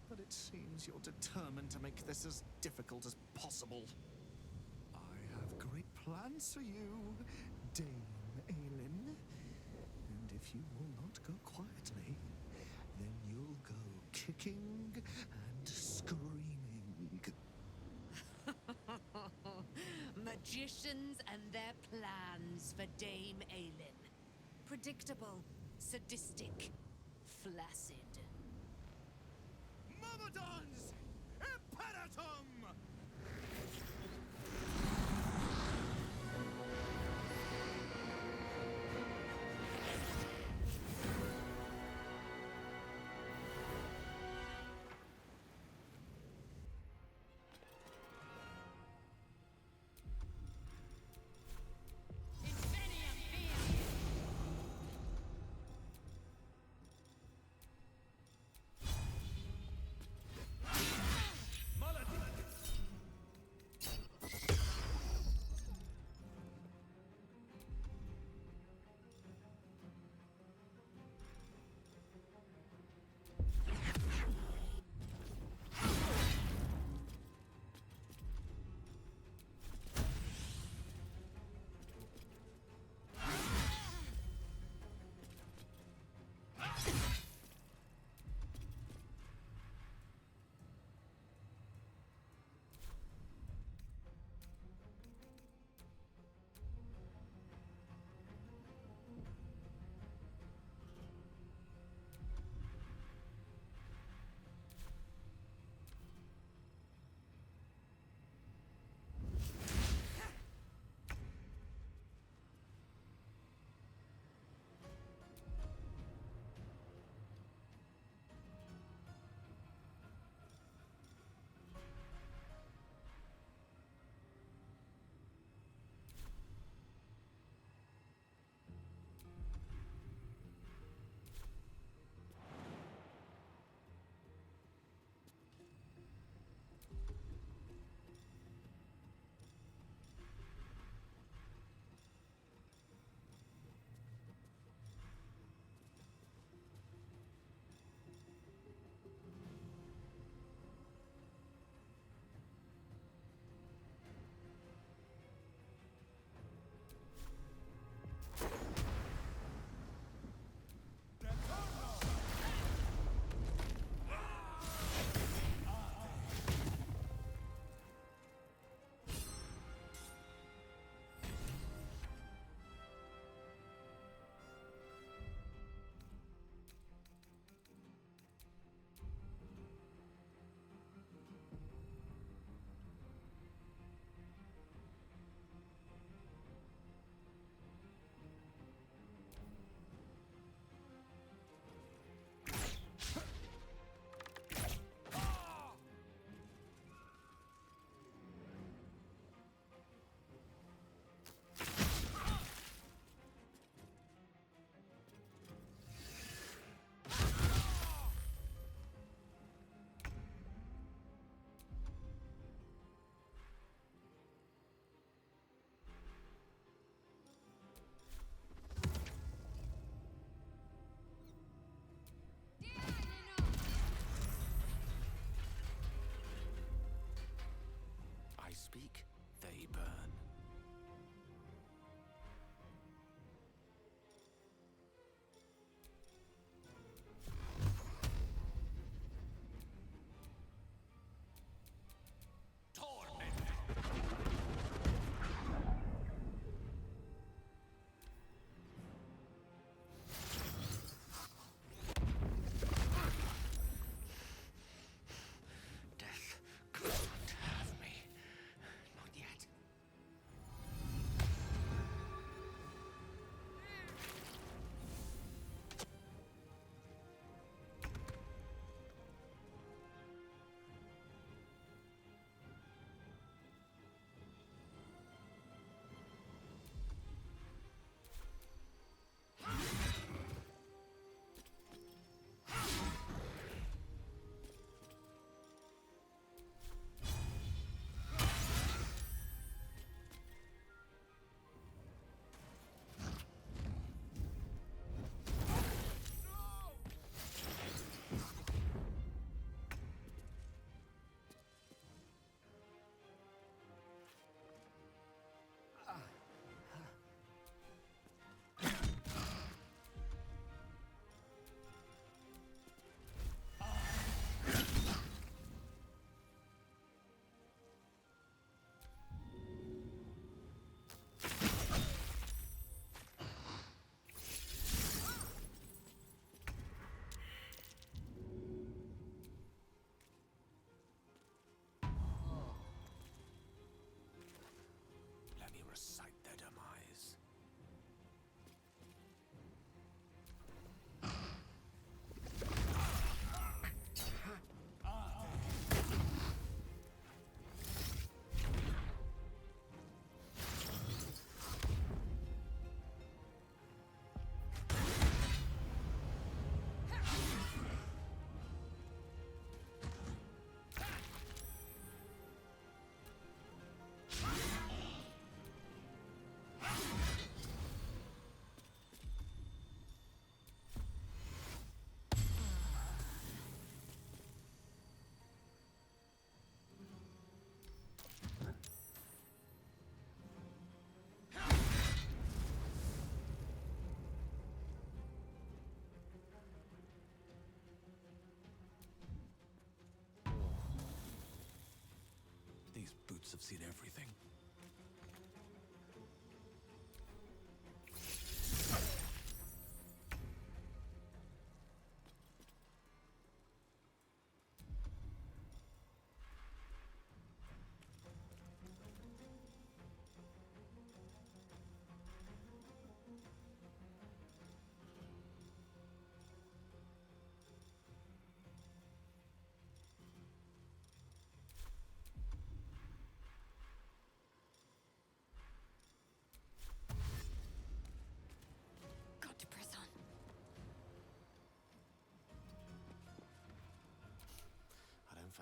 but it seems you're determined to make this as difficult as possible. I have great plans for you, Dame Aelin. And if you will not go quietly, then you'll go kicking and screaming. Magicians and their plans for Dame Aelin. Predictable, sadistic, flaccid. Myrmidons! Imperatum!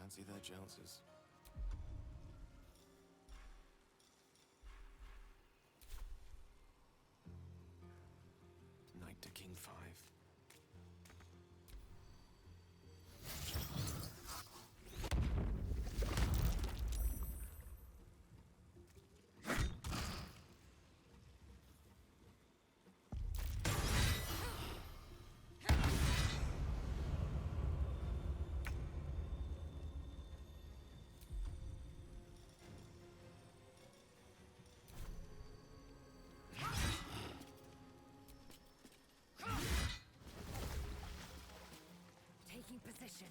fancy their chances. Knight to King 5. Taking position.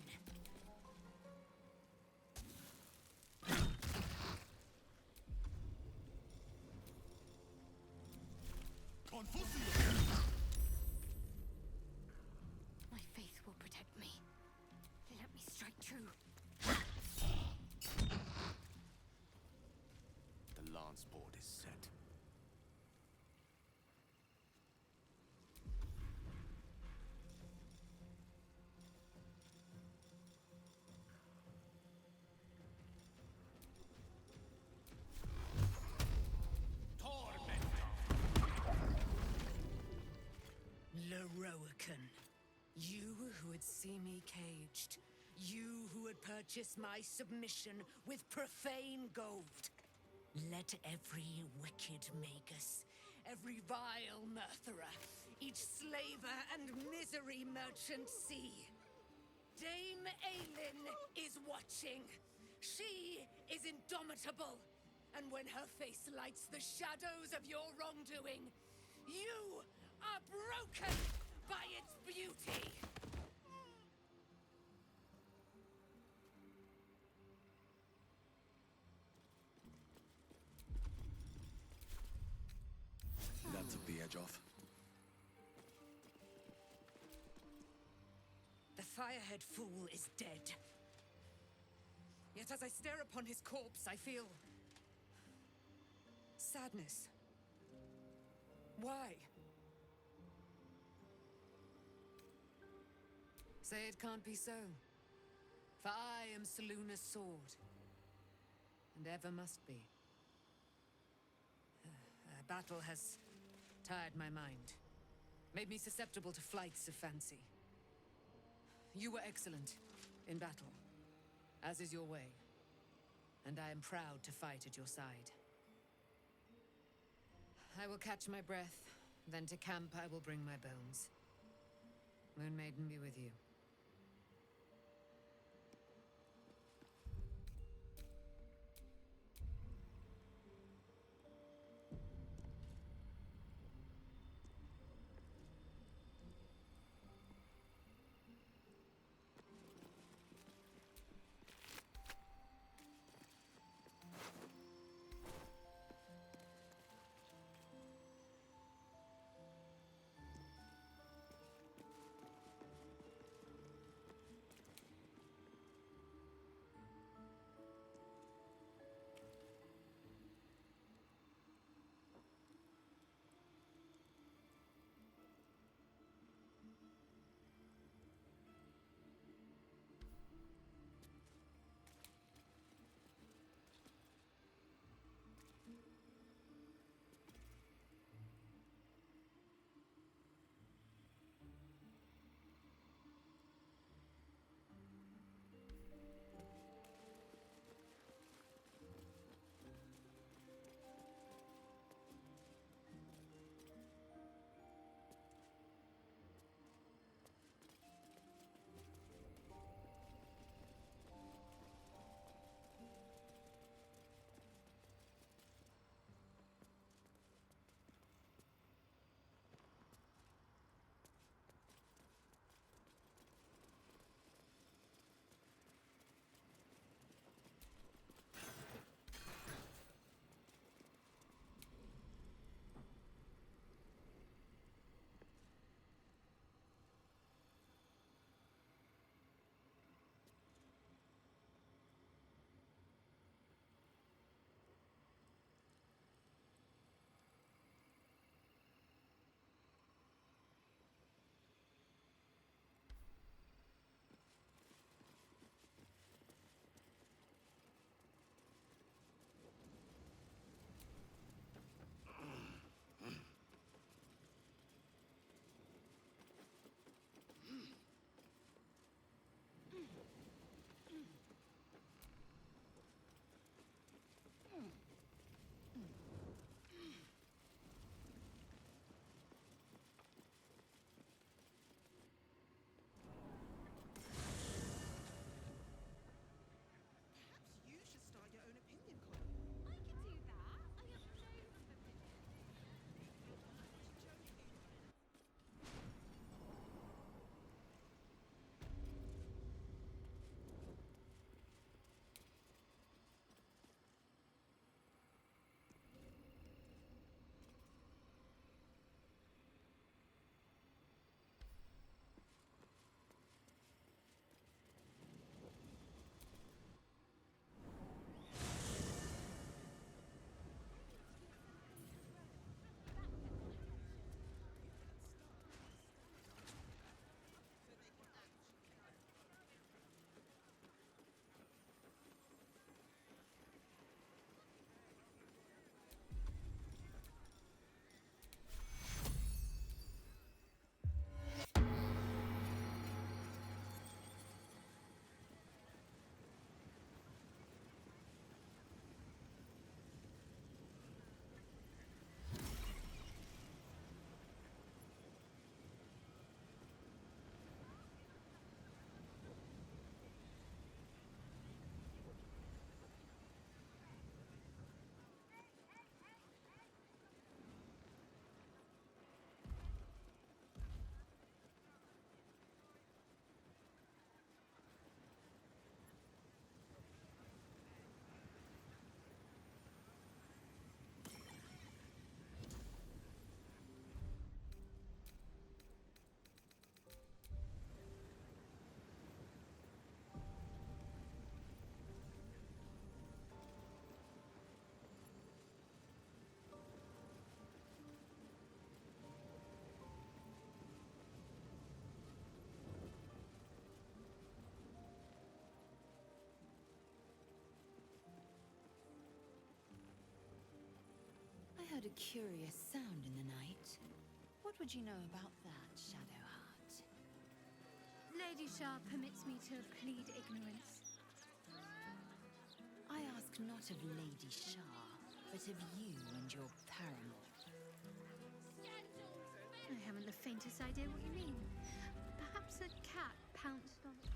My faith will protect me. Let me strike true. The lance board is set. Leroican, you who would see me caged, you who would purchase my submission with profane gold. Let every wicked magus, every vile murtherer, each slaver and misery merchant see. Dame Aelin is watching. She is indomitable. And when her face lights the shadows of your wrongdoing, you are broken by its beauty. That took the edge off. The Firehead Fool is dead. Yet as I stare upon his corpse, I feel sadness. Why? Say it can't be so. For I am Seluna's sword. And ever must be. Battle has tired my mind. Made me susceptible to flights of fancy. You were excellent in battle, as is your way. And I am proud to fight at your side. I will catch my breath, then to camp I will bring my bones. Moon Maiden be with you. heard a curious sound in the night. What would you know about that, Shadowheart? Lady Shah permits me to plead ignorance. I ask not of Lady Shah, but of you and your paramour. I haven't the faintest idea what you mean. Perhaps a cat pounced on it.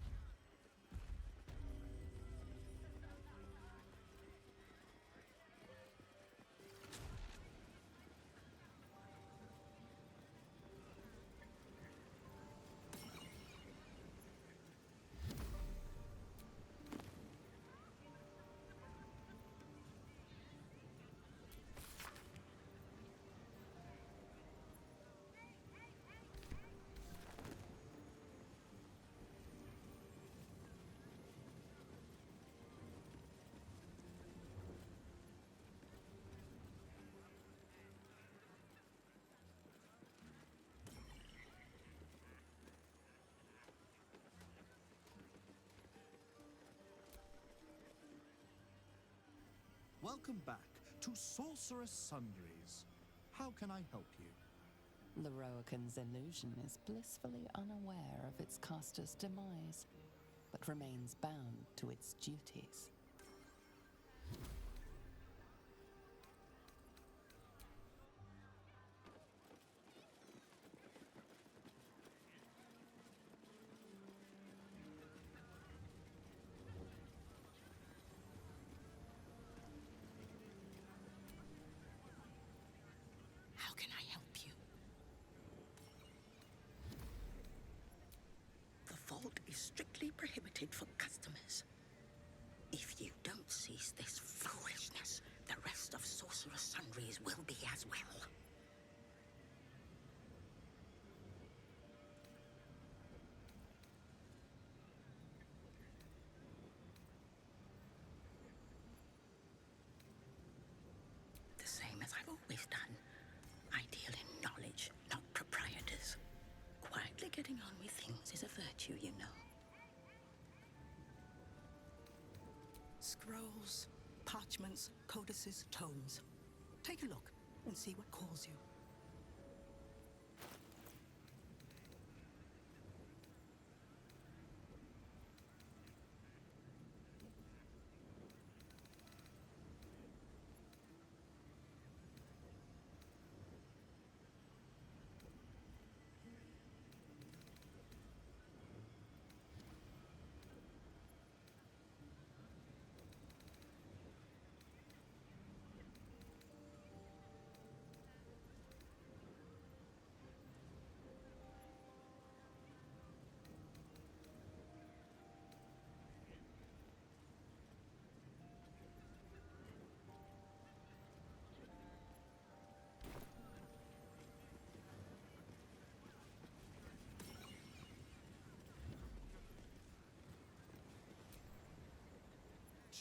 Welcome back to Sorceress Sundries. How can I help you? Loroakan's illusion is blissfully unaware of its caster's demise, but remains bound to its duties. How can I help you? The vault is strictly prohibited for customers. If you don't cease this foolishness, the rest of Sorceress Sundries will be as well. The same as I've always done. I deal in knowledge, not proprietors. Quietly getting on with things is a virtue, you know. Scrolls, parchments, codices, tomes. Take a look and see what calls you.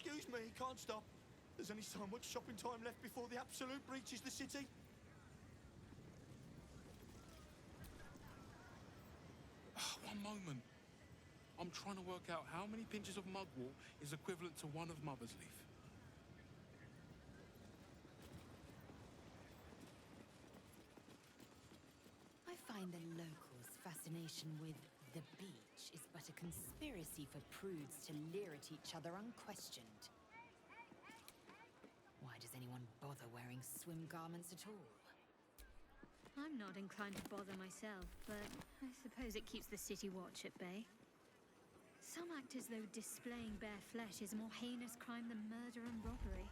Excuse me, can't stop. There's only so much shopping time left before the Absolute breaches the city. One moment. I'm trying to work out how many pinches of mugwort is equivalent to one of Mother's Leaf. I find the locals' fascination with the beach is but a conspiracy for prudes to leer at each other unquestioned. Why does anyone bother wearing swim garments at all? I'm not inclined to bother myself, but I suppose it keeps the city watch at bay. Some act as though displaying bare flesh is a more heinous crime than murder and robbery.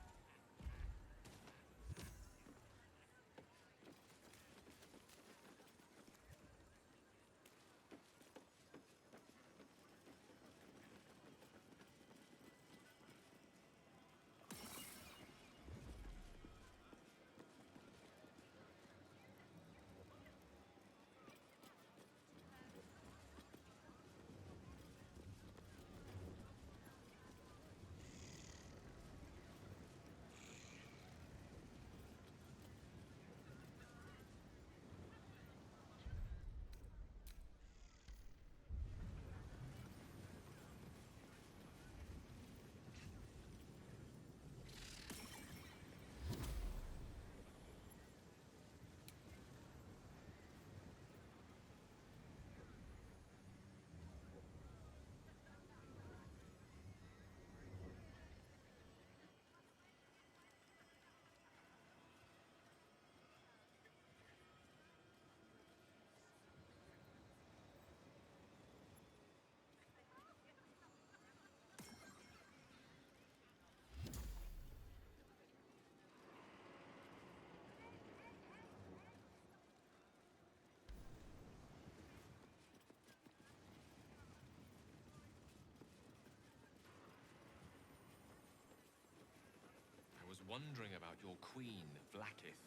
wondering about your queen, Vlakith.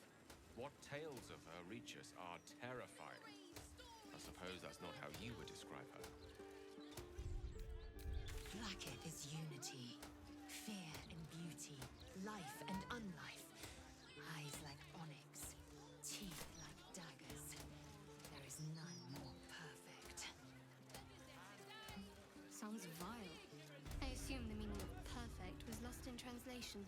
What tales of her reach us are terrifying. I suppose that's not how you would describe her. Blacketh is unity, fear and beauty, life and unlife. Eyes like onyx, teeth like daggers. There is none more perfect. Sounds vile. I assume the meaning of perfect was lost in translation.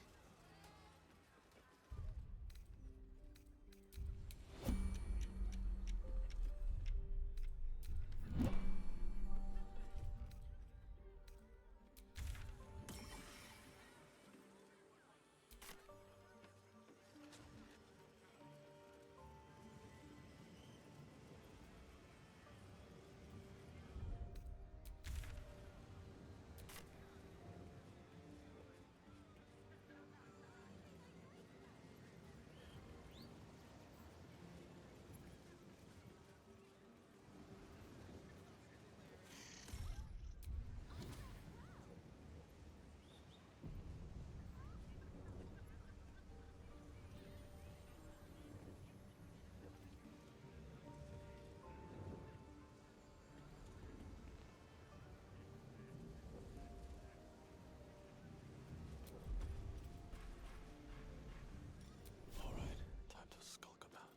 All right, time to skulk about.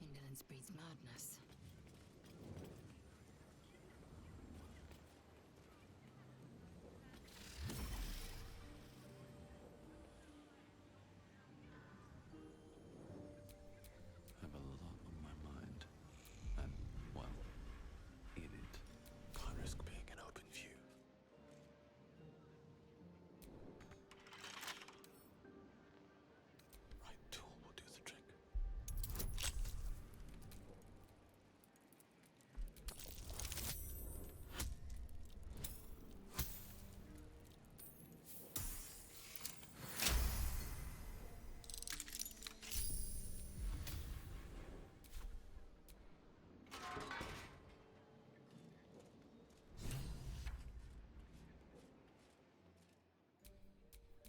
Indolence breeds madness. I have a lot on my mind. And, well, in it, can't risk being in open view. Right tool will do the trick.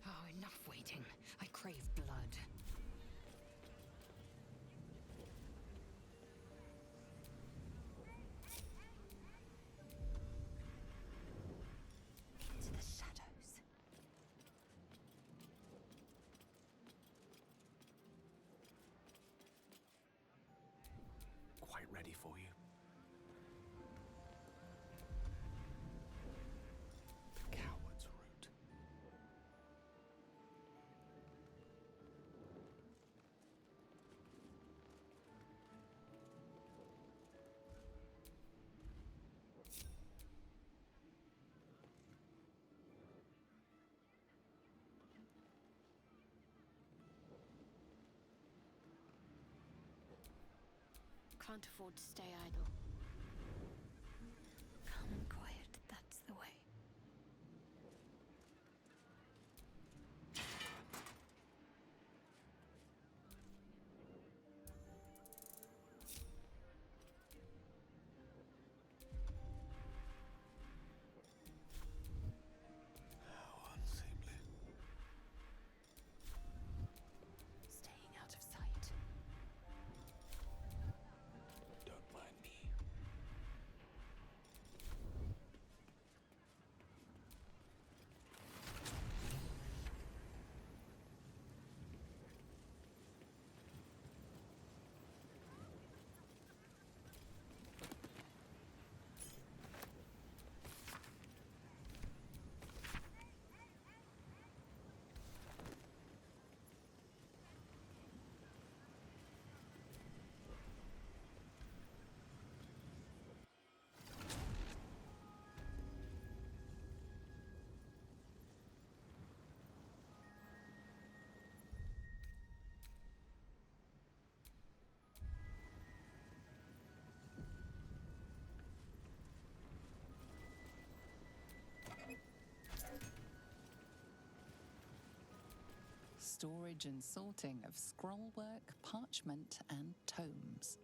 Oh, enough waiting. I crave blood. Into the shadows. Quite ready for you. The coward's root. Can't afford to stay idle. Calm and quiet, that's the way. How unseemly. Staying out of sight. Don't mind me. Storage and sorting of scrollwork, parchment, and tomes.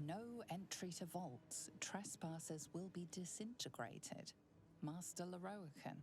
No entry to vaults. Trespassers will be disintegrated. Master Leroican.